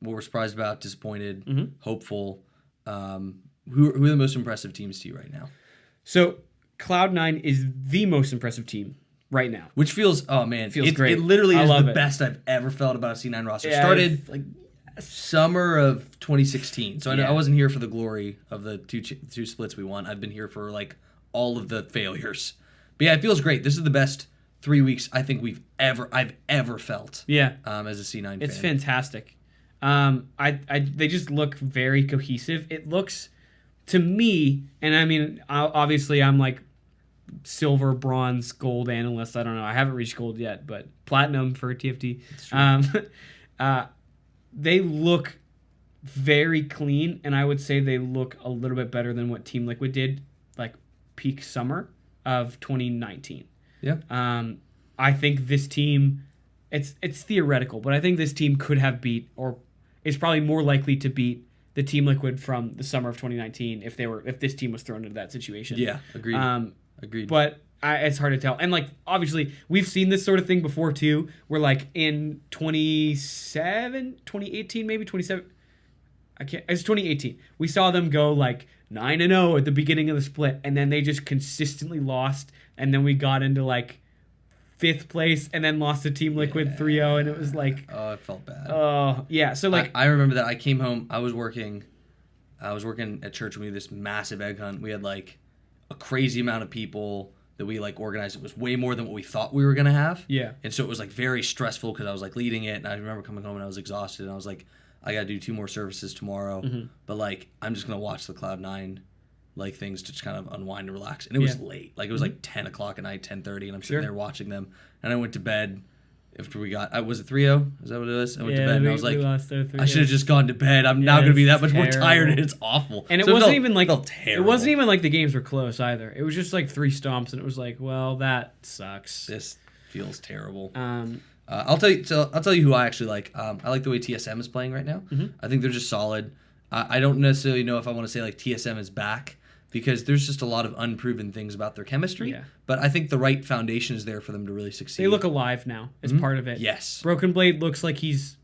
what we're surprised about, disappointed, hopeful. Who are the most impressive teams to you right now? So Cloud9 is the most impressive team right now. Which feels great. It literally is the best I've ever felt about a C9 roster. Yeah, started summer of 2016. So I wasn't here for the glory of the two splits we won. I've been here for all of the failures. But yeah, it feels great. This is the best 3 weeks I think I've ever felt. Yeah. As a C9 fan. It's fantastic. They just look very cohesive. It looks to me, and I mean, obviously I'm like silver, bronze, gold analyst. I don't know. I haven't reached gold yet, but platinum for TFT. They look very clean, and I would say they look a little bit better than what Team Liquid did, like peak summer of 2019. Yeah. I think this team, it's theoretical, but I think this team could have beat, or is probably more likely to beat, the Team Liquid from the summer of 2019 if this team was thrown into that situation. Yeah, agreed. Agreed. But it's hard to tell. And like obviously we've seen this sort of thing before too, where like in 2018 maybe 27. It's 2018. We saw them go like 9-0 at the beginning of the split, and then they just consistently lost, and then we got into like 5th place, and then lost to Team Liquid 3-0, and it was like, oh, it felt bad. Oh, yeah. So like I remember that I came home. I was working at church, and we had this massive egg hunt. We had like a crazy amount of people that we like organized. It was way more than what we thought we were gonna have. Yeah. And so it was like very stressful because I was like leading it, and I remember coming home and I was exhausted, and I was like, I gotta do 2 more services tomorrow, but like I'm just gonna watch the Cloud9 like things to just kind of unwind and relax. And it was late, like it was like 10 o'clock at night, 10:30, and I'm sitting there watching them. And I went to bed after we got. Was it 3-0? Is that what it was? I went to bed and I was like, I should have just gone to bed. I'm now gonna be that much more tired, and it's awful. And it wasn't even like the games were close either. It was just like 3 stomps, and it was like, well, that sucks. This feels terrible. I'll tell you who I actually like. I like the way TSM is playing right now. I think they're just solid. I don't necessarily know if I want to say like TSM is back, because there's just a lot of unproven things about their chemistry. Yeah. But I think the right foundation is there for them to really succeed. They look alive now as part of it. Yes. Broken Blade looks like he's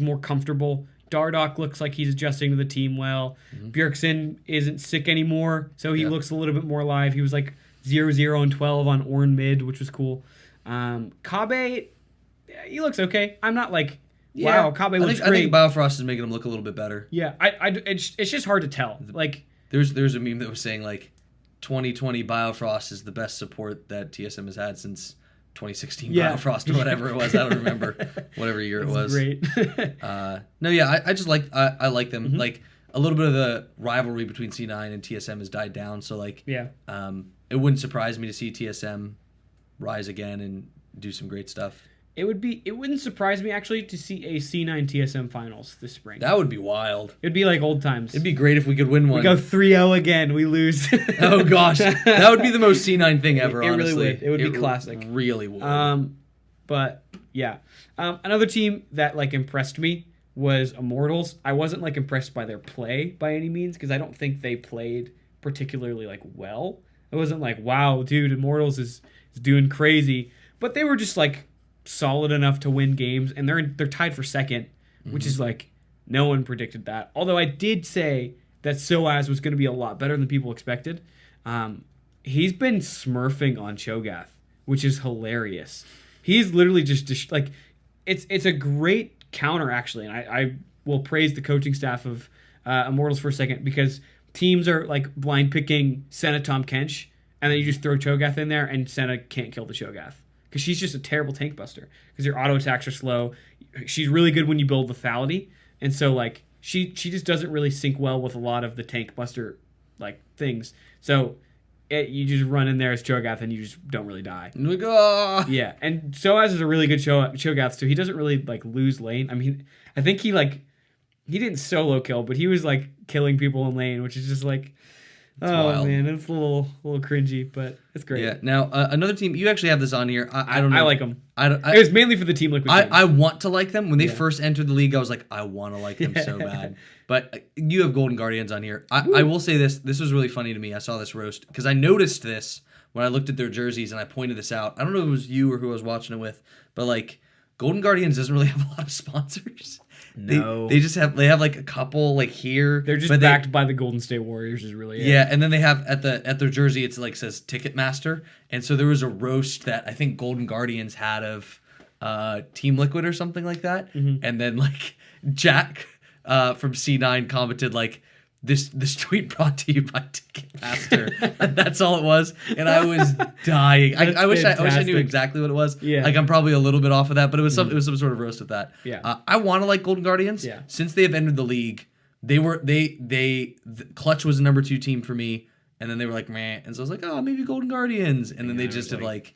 more comfortable. Dardoch looks like he's adjusting to the team well. Bjergsen isn't sick anymore, so he looks a little bit more alive. He was like 0-0 and 12 on Ornn mid, which was cool. Kabe, he looks okay. I'm not like, wow, Kabe looks great. I think Biofrost is making him look a little bit better. Yeah, it's just hard to tell. Like, there's a meme that was saying like 2020 Biofrost is the best support that TSM has had since 2016 Biofrost or whatever it was. I don't remember whatever year it was. Great. No, yeah, I just like I like them. Like a little bit of the rivalry between C9 and TSM has died down. So like, it wouldn't surprise me to see TSM rise again and do some great stuff. It wouldn't surprise me actually to see a C9 TSM finals this spring. That would be wild. It'd be like old times. It'd be great if we could win one. We go 3-0 again, we lose. Oh gosh, that would be the most C9 thing ever. It honestly, really would. It would be classic. Really would. But yeah, another team that like impressed me was Immortals. I wasn't like impressed by their play by any means, because I don't think they played particularly like well. It wasn't like, wow, dude, Immortals is doing crazy, but they were just like solid enough to win games, and they're tied for second, which is like, no one predicted that. Although I did say that Soaz was going to be a lot better than people expected. He's been smurfing on Cho'Gath, which is hilarious. He's literally just like, it's a great counter actually, and I will praise the coaching staff of Immortals for a second, because teams are like blind picking Senna Tahm Kench, and then you just throw Cho'Gath in there, and Senna can't kill the Cho'Gath, because she's just a terrible tank buster, because your auto attacks are slow. She's really good when you build lethality, and so like she just doesn't really sync well with a lot of the tank buster like things. So you just run in there as Cho'Gath and you just don't really die. Yeah, and Soaz is a really good Cho'Gath, so he doesn't really like lose lane. I mean, I think he didn't solo kill, but he was like killing people in lane, which is just like, wild. Man, it's a little cringy, but it's great. Yeah. Now another team, you actually have this on here. I don't know. I like them. It was mainly for the Team Liquid. I want to like them. When they first entered the league, I was like, I want to like them so bad. But you have Golden Guardians on here. I will say this. This was really funny to me. I saw this roast because I noticed this when I looked at their jerseys, and I pointed this out. I don't know if it was you or who I was watching it with, but like Golden Guardians doesn't really have a lot of sponsors. No, they have like a couple like here. They're just backed by the Golden State Warriors, is really it. Yeah, and then they have at their jersey, it's like says Ticketmaster, and so there was a roast that I think Golden Guardians had of Team Liquid or something like that, and then like Jack from C9 commented like, this tweet brought to you by Ticketmaster. And that's all it was. And I was dying. I wish I knew exactly what it was. Yeah. Like I'm probably a little bit off of that, but it was some sort of roast with that. Yeah. I want to like Golden Guardians. Yeah. Since they have entered the league, Clutch was the number 2 team for me, and then they were like meh, and so I was like, oh, maybe Golden Guardians, and then they just have like.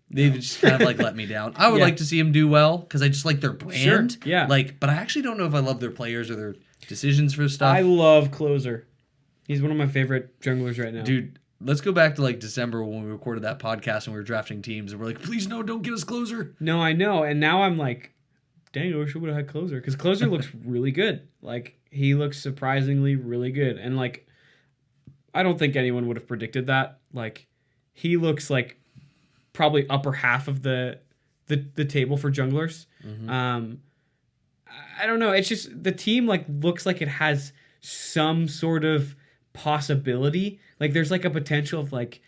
They've just kind of like let me down. I would like to see them do well because I just like their brand. Sure. Yeah. Like, but I actually don't know if I love their players or their decisions for stuff. I love Closer. He's one of my favorite junglers right now. Dude, let's go back to like December when we recorded that podcast and we were drafting teams and we're like, please no, don't get us Closer. No, I know. And now I'm like, dang, I wish I would have had Closer. Because Closer looks really good. Like, he looks surprisingly really good. And like, I don't think anyone would have predicted that. Like, he looks like probably upper half of the table for junglers. Mm-hmm. I don't know. It's just the team like looks like it has some sort of possibility. Like there's like a potential of like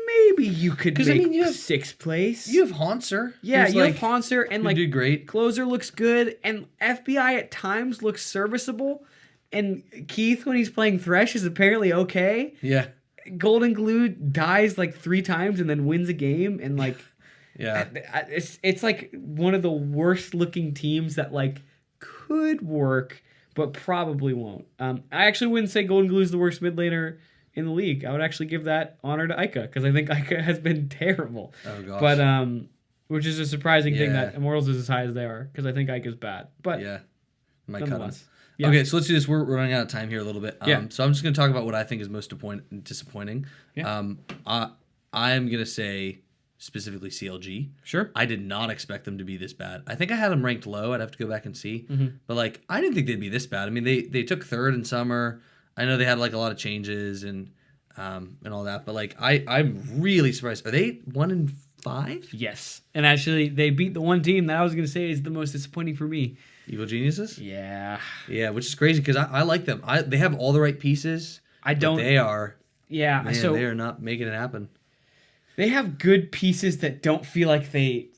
maybe you could make you have 6th place. You have Haunser. Yeah, you have Haunser and like did great. Closer looks good and FBI at times looks serviceable. And Keith when he's playing Thresh is apparently okay. Yeah. Golden Glue dies like 3 times and then wins a game and like yeah, it's like one of the worst looking teams that like could work but probably won't. I actually wouldn't say Golden Glue is the worst mid laner in the league. I would actually give that honor to Ica because I think Ica has been terrible. Oh gosh. But which is a surprising thing that Immortals is as high as they are because I think Ica's bad. But yeah, might cut them. Yeah. Okay, so let's do this. We're running out of time here a little bit. So I'm just going to talk about what I think is most disappointing. Yeah. I am going to say specifically CLG. Sure. I did not expect them to be this bad. I think I had them ranked low. I'd have to go back and see. Mm-hmm. But like, I didn't think they'd be this bad. I mean, they took 3rd in summer. I know they had like a lot of changes and all that. But like, I'm really surprised. Are they 1-5? Yes. And actually, they beat the one team that I was going to say is the most disappointing for me. Evil Geniuses? Yeah. Yeah, which is crazy because I like them. They have all the right pieces. They are. Yeah. Man, so they are not making it happen. They have good pieces that don't feel like they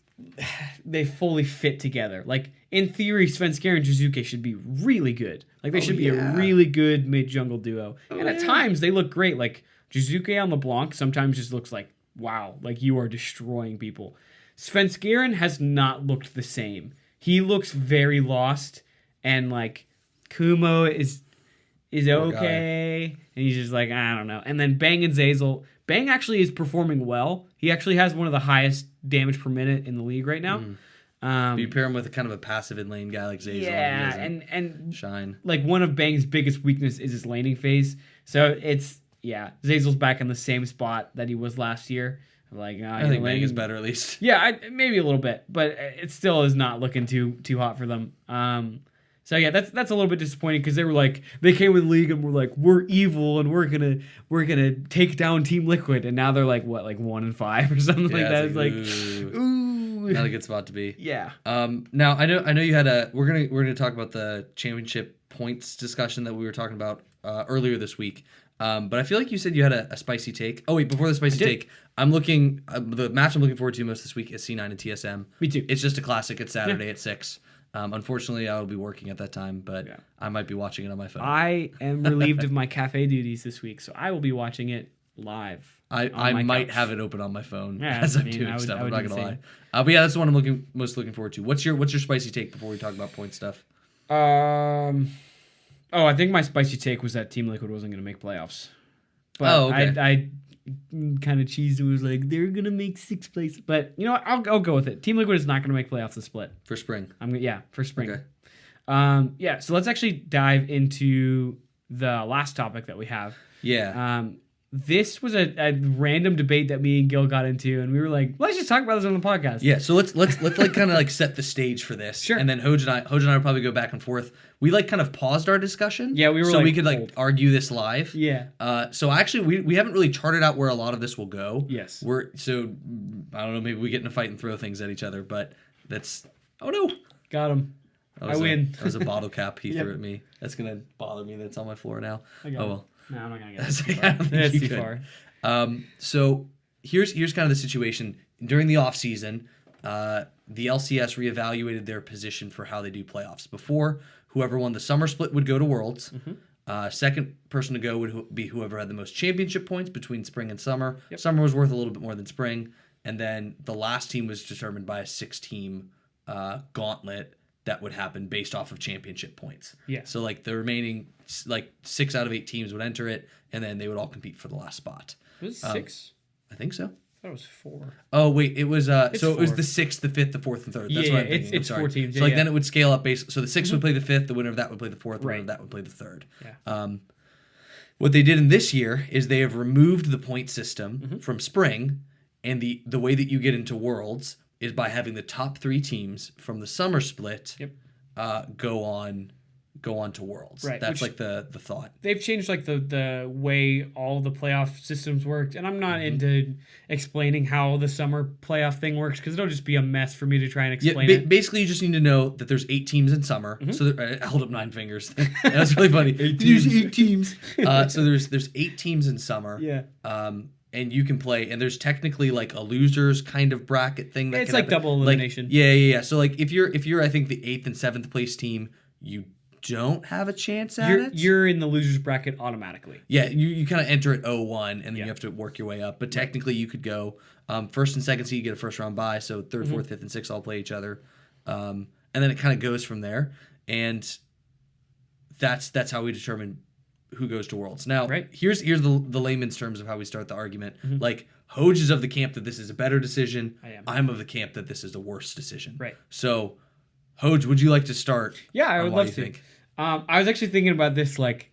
fully fit together. Like, in theory, Svenskeren and Jizuke should be really good. Like, they should be a really good mid-jungle duo. And at times, they look great. Like, Jizuke on LeBlanc sometimes just looks like, wow, like you are destroying people. Svenskeren has not looked the same. He looks very lost, and like Kumo is okay, and he's just like, I don't know. And then Bang and Zeyzal. Bang actually is performing well. He actually has one of the highest damage per minute in the league right now. You pair him with a kind of a passive in lane guy like Zeyzal. Yeah, and shine. Like one of Bang's biggest weakness is his laning phase. So it's Zeyzal's back in the same spot that he was last year. Like I think Bang is better at least. Yeah, maybe a little bit, but it still is not looking too hot for them. So yeah, that's a little bit disappointing because they came in the league and were like, we're evil and we're gonna take down Team Liquid, and now they're like what, like 1-5 or something like that. It's like ooh, not a good spot to be. Yeah. Now I know you had we're gonna talk about the championship points discussion that we were talking about earlier this week. But I feel like you said you had a spicy take. Oh wait, before the spicy take, I'm looking. The match I'm looking forward to most this week is C9 and TSM. Me too. It's just a classic. It's Saturday at 6. Unfortunately, I will be working at that time, but Yeah. I might be watching it on my phone. I am relieved of my cafe duties this week, so I will be watching it live. I might couch. have it open on my phone Yeah, as I I'm mean, doing I would- stuff. I I'm would not do gonna the lie. same. But yeah, that's the one I'm most looking forward to. What's your spicy take before we talk about point stuff? I think my spicy take was that Team Liquid wasn't going to make playoffs. But okay. I kind of cheesed and was like, they're going to make 6th place. But you know what? I'll go with it. Team Liquid is not going to make playoffs this split. For spring. For spring. Okay. So let's actually dive into the last topic that we have. Yeah. This was a random debate that me and Gil got into, and we were like, let's just talk about this on the podcast. Yeah, so let's like kind of like set the stage for this. Sure. And then Hoje and I will probably go back and forth. We like kind of paused our discussion. Yeah, we were so like, we could like hold. argue this live. Yeah. So actually we haven't really charted out where a lot of this will go. Yes. I don't know, maybe we get in a fight and throw things at each other, but that's oh no. Got him. I win. That was a bottle cap he Yep. threw at me. That's gonna bother me that's on my floor now. I got Oh him. well. No, I'm not going to get That's it. I don't think That's you too could. far. So here's kind of the situation. During the offseason, the LCS reevaluated their position for how they do playoffs. Before, whoever won the summer split would go to Worlds. Second person to go would be whoever had the most championship points between spring and summer. Yep. Summer was worth a little bit more than spring. And then the last team was determined by a 6-team gauntlet that would happen based off of championship points. Yeah. So like the remaining 6 out of 8 teams would enter it, and then they would all compete for the last spot. Was it 6? I think so. I thought it was 4. Oh wait, it was so it was 4. the 6th, the 5th, the 4th, and 3rd. That's what I'm thinking. It's 4 teams. So like then it would scale up based. So the 6th would play the 5th, the winner of that would play the 4th, the winner of that would play the 3rd. Yeah. What they did in this year is they have removed the point system from spring, and the way that you get into Worlds is by having the top 3 teams from the summer split go on to Worlds. Right, That's like the thought. They've changed like the way all the playoff systems worked, and I'm not into explaining how the summer playoff thing works because it'll just be a mess for me to try and explain it. Basically, you just need to know that there's 8 teams in summer. So I held up 9 fingers. That was really funny. 8 teams. So there's 8 teams in summer. Yeah. And you can play, and there's technically like a losers kind of bracket thing that it's can like happen. double elimination. Like, yeah. So like if you're I think the 8th and 7th place team, you don't have a chance at it. You're in the losers bracket automatically. Yeah, you kind of enter at 0-1, and then you have to work your way up. But technically, you could go first and second seed, you get a first round bye. So 3rd, 4th, 5th, and 6th all play each other, and then it kind of goes from there. And that's how we determine who goes to Worlds. Now, here's the layman's terms of how we start the argument. Like, Hoje is of the camp that this is a better decision. I'm of the camp that this is a worse decision. Right. So, Hoje, would you like to start? Yeah, I would love to. I was actually thinking about this like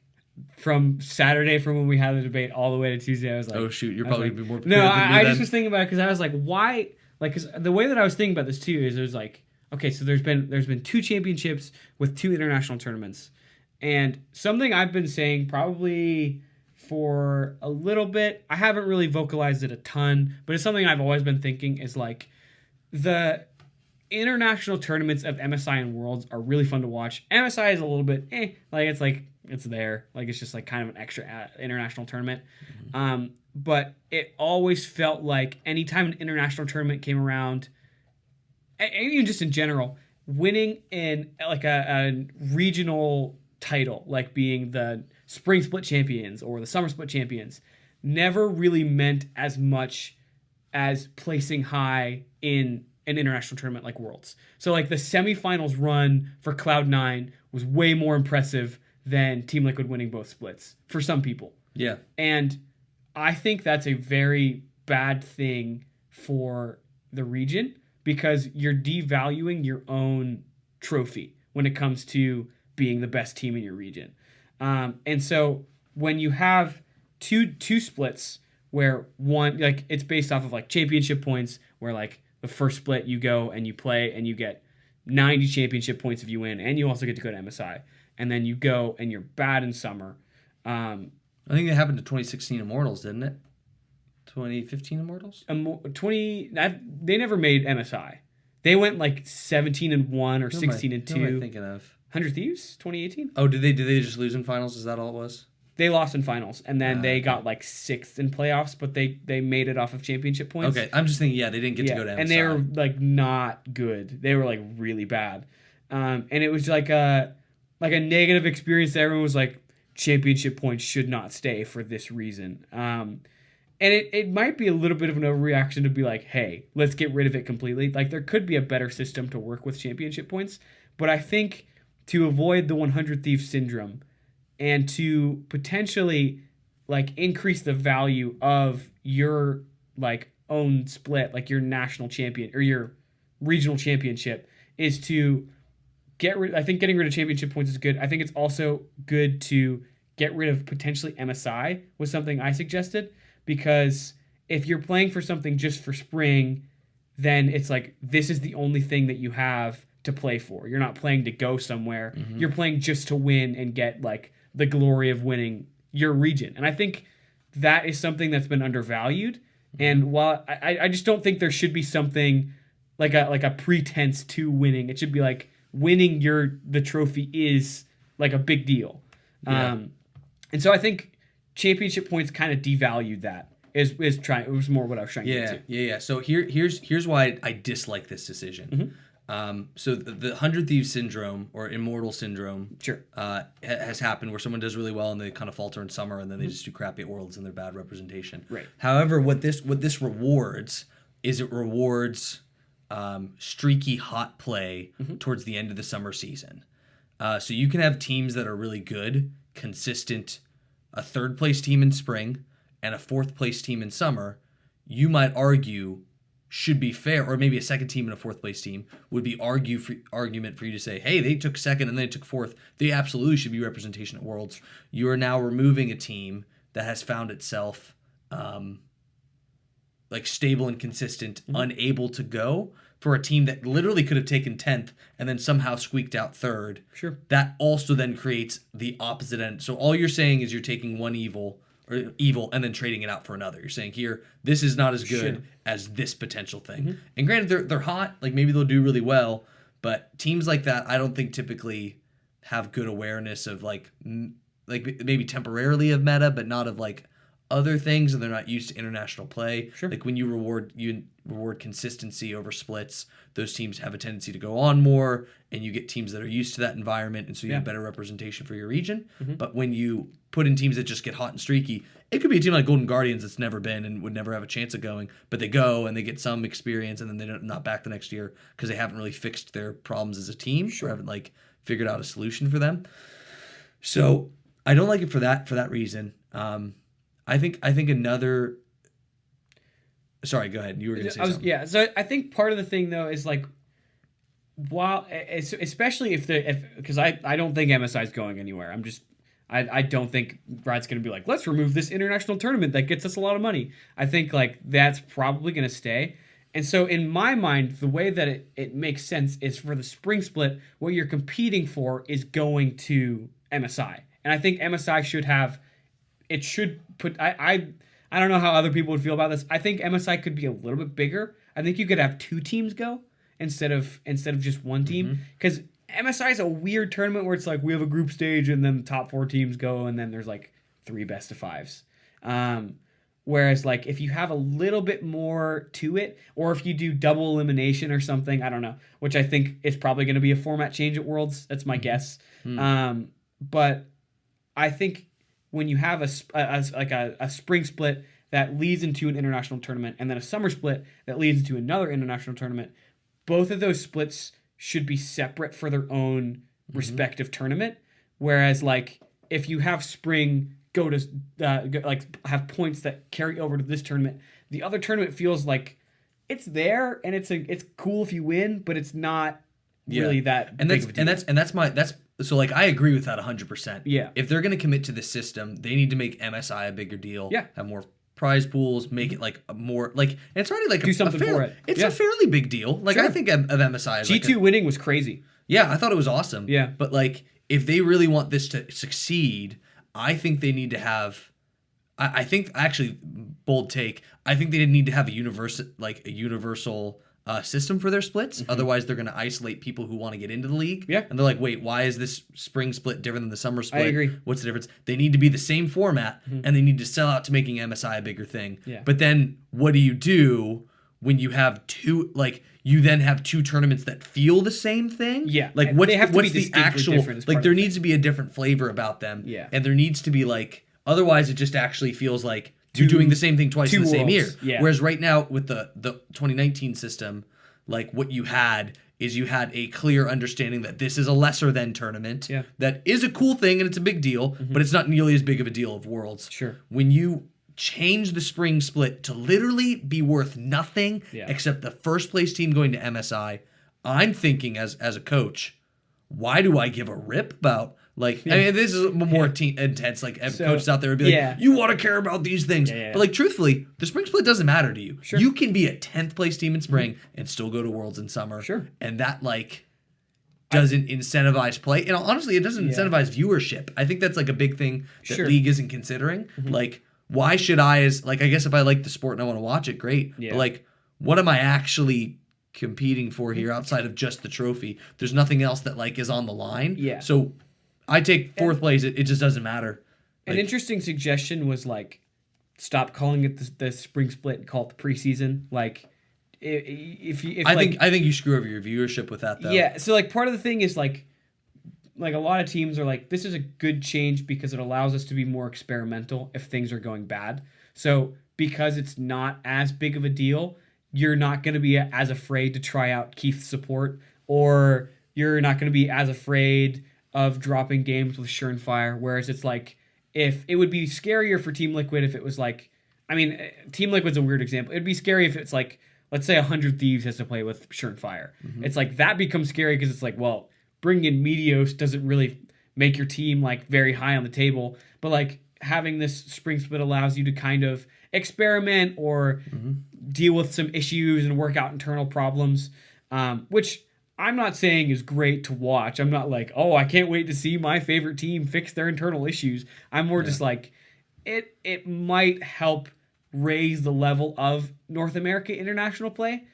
from Saturday, from when we had the debate all the way to Tuesday. I was like, oh shoot, you're probably more prepared no. than me I then. just was thinking about it because I was like, why? Like, cause the way that I was thinking about this too is there's like, okay, so there's been 2 championships with 2 international tournaments, and something I've been saying probably for a little bit. I haven't really vocalized it a ton, but it's something I've always been thinking is like the international tournaments of MSI and Worlds are really fun to watch. MSI is a little bit it's there, like it's just like kind of an extra international tournament. But it always felt like anytime an international tournament came around, and even just in general, winning in like a regional title, like being the spring split champions or the summer split champions, never really meant as much as placing high in an international tournament like Worlds. So like the semifinals run for Cloud9 was way more impressive than Team Liquid winning both splits for some people. Yeah. And I think that's a very bad thing for the region because you're devaluing your own trophy when it comes to being the best team in your region. And so when you have two splits where one, like it's based off of like championship points where like the first split you go and you play and you get 90 championship points if you win, and you also get to go to MSI. And then you go and you're bad in summer. I think it happened to 2016 Immortals, didn't it? 2015 Immortals? They never made MSI. They went like 17-1 or 16-2. Who am I thinking of? 100 Thieves, 2018. Oh, did they just lose in finals? Is that all it was? They lost in finals, and then they got like 6th in playoffs, but they made it off of championship points. Okay, I'm just thinking, they didn't get to go to MSI. And they were like not good. They were like really bad. And it was like a negative experience that everyone was like, championship points should not stay for this reason. And it might be a little bit of an overreaction to be like, hey, let's get rid of it completely. Like there could be a better system to work with championship points, but I think to avoid the 100 Thieves syndrome and to potentially like increase the value of your like own split, like your national champion or your regional championship, is to I think getting rid of championship points is good. I think it's also good to get rid of potentially MSI was something I suggested, because if you're playing for something just for spring, then it's like this is the only thing that you have to play for. You're not playing to go somewhere. Mm-hmm. You're playing just to win and get like the glory of winning your region. And I think that is something that's been undervalued. Mm-hmm. And while I just don't think there should be something like a pretense to winning. It should be like winning the trophy is like a big deal. Yeah. And so I think championship points kind of devalued that. It was more what I was trying to get to. Yeah. So here's why I dislike this decision. So the 100 Thieves syndrome or immortal syndrome Sure. Has happened where someone does really well and they kind of falter in summer and then they just do crappy at Worlds and they're bad representation. Right. However, what this rewards is it rewards streaky hot play towards the end of the summer season. So you can have teams that are really good, consistent, a third place team in spring and a fourth place team in summer. You might argue should be fair, or maybe a second team and a fourth place team would be argument for you to say, hey, they took second and they took fourth. They absolutely should be representation at Worlds. You are now removing a team that has found itself like stable and consistent, unable to go, for a team that literally could have taken 10th and then somehow squeaked out third. Sure. That also then creates the opposite end. So all you're saying is you're taking one evil and then trading it out for another. You're saying here, this is not as good as this potential thing. And granted, they're hot. Like maybe they'll do really well, but teams like that, I don't think typically have good awareness of like maybe temporarily of meta, but not of like other things, and they're not used to international play. Sure. Like when you reward consistency over splits, those teams have a tendency to go on more, and you get teams that are used to that environment, and so you have better representation for your region. But when you put in teams that just get hot and streaky, it could be a team like Golden Guardians that's never been and would never have a chance of going, but they go and they get some experience, and then they're not back the next year because they haven't really fixed their problems as a team, or haven't like figured out a solution for them. So I don't like it for that reason. I think another. Sorry, go ahead. You were going to say something. Yeah. So I think part of the thing though is like, while especially because I don't think MSI is going anywhere. I don't think Riot's going to be like, let's remove this international tournament that gets us a lot of money. I think like that's probably going to stay. And so in my mind, the way that it makes sense is for the spring split, what you're competing for is going to MSI. And I think MSI should have. It should put. I don't know how other people would feel about this. I think MSI could be a little bit bigger. I think you could have 2 teams go instead of just one team, because MSI is a weird tournament where it's like we have a group stage and then the top 4 teams go and then there's like 3 best of 5s. Whereas like if you have a little bit more to it, or if you do double elimination or something, I don't know, which I think is probably going to be a format change at Worlds. That's my guess. But I think when you have a spring split that leads into an international tournament and then a summer split that leads into another international tournament, both of those splits should be separate for their own respective tournament. Whereas like if you have spring go to have points that carry over to this tournament, the other tournament feels like it's there and it's cool if you win, but it's not really that big of a deal. So, like, I agree with that 100%. Yeah. If they're going to commit to this system, they need to make MSI a bigger deal. Yeah. Have more prize pools, make it, like, a more, like, and it's already, like, do something for it. It's a fairly big deal. Like, I think of MSI as, G2 winning was crazy. Yeah, I thought it was awesome. Yeah. But, like, if they really want this to succeed, I think they need to have, I think, actually, bold take, I think they need to have a universal system for their splits. Otherwise, they're going to isolate people who want to get into the league. Yeah. And they're like, wait, why is this spring split different than the summer split? I agree. What's the difference? They need to be the same format, and they need to sell out to making MSI a bigger thing. Yeah. But then what do you do when you have two, like, you then have 2 tournaments that feel the same thing? Yeah. Like, And what's they have to what's be the actual, different like, there needs to be a different flavor about them. Yeah. And there needs to be, like, otherwise it just actually feels like you're doing the same thing twice in the same year. Yeah. Whereas right now with the 2019 system, like what you had is you had a clear understanding that this is a lesser than tournament. Yeah. That is a cool thing and it's a big deal, but it's not nearly as big of a deal of Worlds. Sure. When you change the spring split to literally be worth nothing except the first place team going to MSI, I'm thinking as a coach, why do I give a rip about, like, I mean, this is more intense, like, coaches out there would be like, you want to care about these things. But, like, truthfully, the spring split doesn't matter to you. Sure. You can be a 10th place team in spring and still go to Worlds in summer. Sure. And that, like, doesn't incentivize play. And honestly, it doesn't incentivize viewership. I think that's, like, a big thing that League isn't considering. Like, why should I, I guess if I like the sport and I want to watch it, great. Yeah. But, like, what am I actually competing for here outside of just the trophy? There's nothing else that, like, is on the line. Yeah. So I take 4th place. It just doesn't matter. An interesting suggestion was like, stop calling it the spring split and call it the preseason. Like, I think you screw over your viewership with that though. Yeah, so like part of the thing is like a lot of teams are like, this is a good change because it allows us to be more experimental if things are going bad. So because it's not as big of a deal, you're not going to be as afraid to try out Keith's support, or you're not going to be as afraid of dropping games with Surefire. Whereas it's like, if it would be scarier for Team Liquid if it was like, I mean, Team Liquid's a weird example. It'd be scary if it's like, let's say 100 Thieves has to play with Surefire. Mm-hmm. It's like, that becomes scary because it's like, well, bringing in Meteos doesn't really make your team like very high on the table. But like having this spring split allows you to kind of experiment or deal with some issues and work out internal problems, which I'm not saying is great to watch. I'm not like, oh, I can't wait to see my favorite team fix their internal issues. I'm more just like, it might help raise the level of North America international play,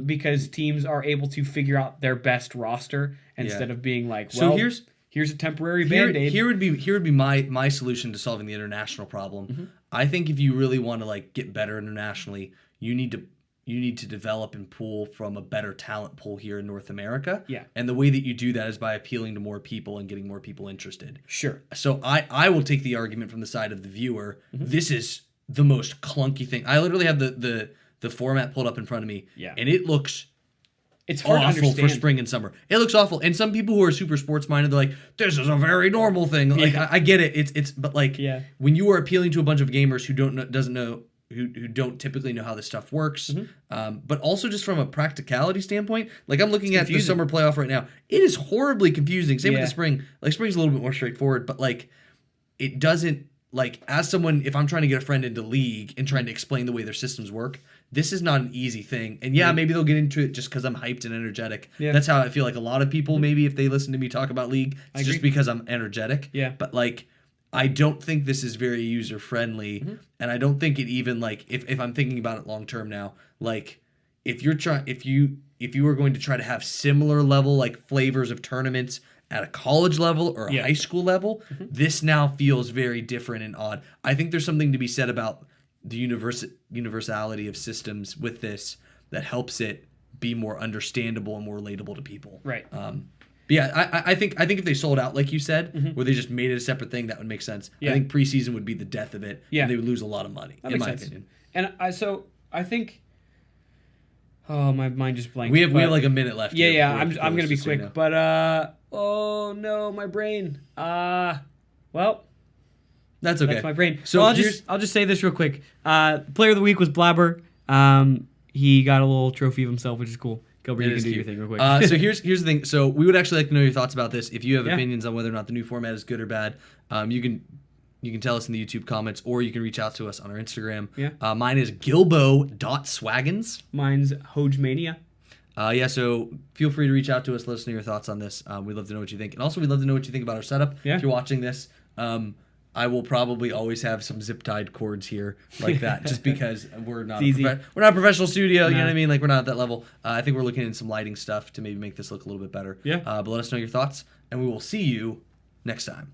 because teams are able to figure out their best roster instead of being like, well, so here's a temporary Band-Aid. Here would be my solution to solving the international problem. Mm-hmm. I think if you really want to like get better internationally, you need to develop and pull from a better talent pool here in North America. Yeah. And the way that you do that is by appealing to more people and getting more people interested. Sure. So I will take the argument from the side of the viewer. Mm-hmm. This is the most clunky thing. I literally have the format pulled up in front of me. Yeah. And it looks It's hard to awful understand. for spring and summer. It looks awful. And some people who are super sports minded, they're like, this is a very normal thing. Like I get it. It's but like when you are appealing to a bunch of gamers who don't typically know how this stuff works, but also just from a practicality standpoint, like I'm looking at the summer playoff right now. It is horribly confusing. Same with the spring. Like spring's a little bit more straightforward, but like it doesn't, like as someone, if I'm trying to get a friend into League and trying to explain the way their systems work, this is not an easy thing. And maybe they'll get into it just because I'm hyped and energetic. Yeah. That's how I feel like a lot of people, maybe if they listen to me talk about League, it's just because I'm energetic. Yeah. But like, I don't think this is very user friendly, and I don't think it even like if I'm thinking about it long term now, like if you are going to try to have similar level like flavors of tournaments at a college level or a high school level, this now feels very different and odd. I think there's something to be said about the universality of systems with this that helps it be more understandable and more relatable to people. Right. But yeah, I think if they sold out like you said, where they just made it a separate thing, that would make sense. Yeah. I think preseason would be the death of it. Yeah. And they would lose a lot of money, in my opinion. And I think. Oh, my mind just blanked. We have like a minute left. Yeah. I'm gonna be quick, but oh no, my brain. Well. That's okay. That's my brain. So I'll just say this real quick. Player of the week was Blabber. He got a little trophy of himself, which is cool. Gilbert, you can do your thing real quick. So here's the thing. So we would actually like to know your thoughts about this. If you have opinions on whether or not the new format is good or bad, you can tell us in the YouTube comments, or you can reach out to us on our Instagram. Yeah. Mine is gilbo.swaggins. Mine's Hojemania. So feel free to reach out to us. Let us know your thoughts on this. We'd love to know what you think. And also, we'd love to know what you think about our setup. Yeah. If you're watching this, I will probably always have some zip-tied cords here like that, just because we're not we're not a professional studio, you know what I mean? Like, we're not at that level. I think we're looking at some lighting stuff to maybe make this look a little bit better. Yeah. But let us know your thoughts, and we will see you next time.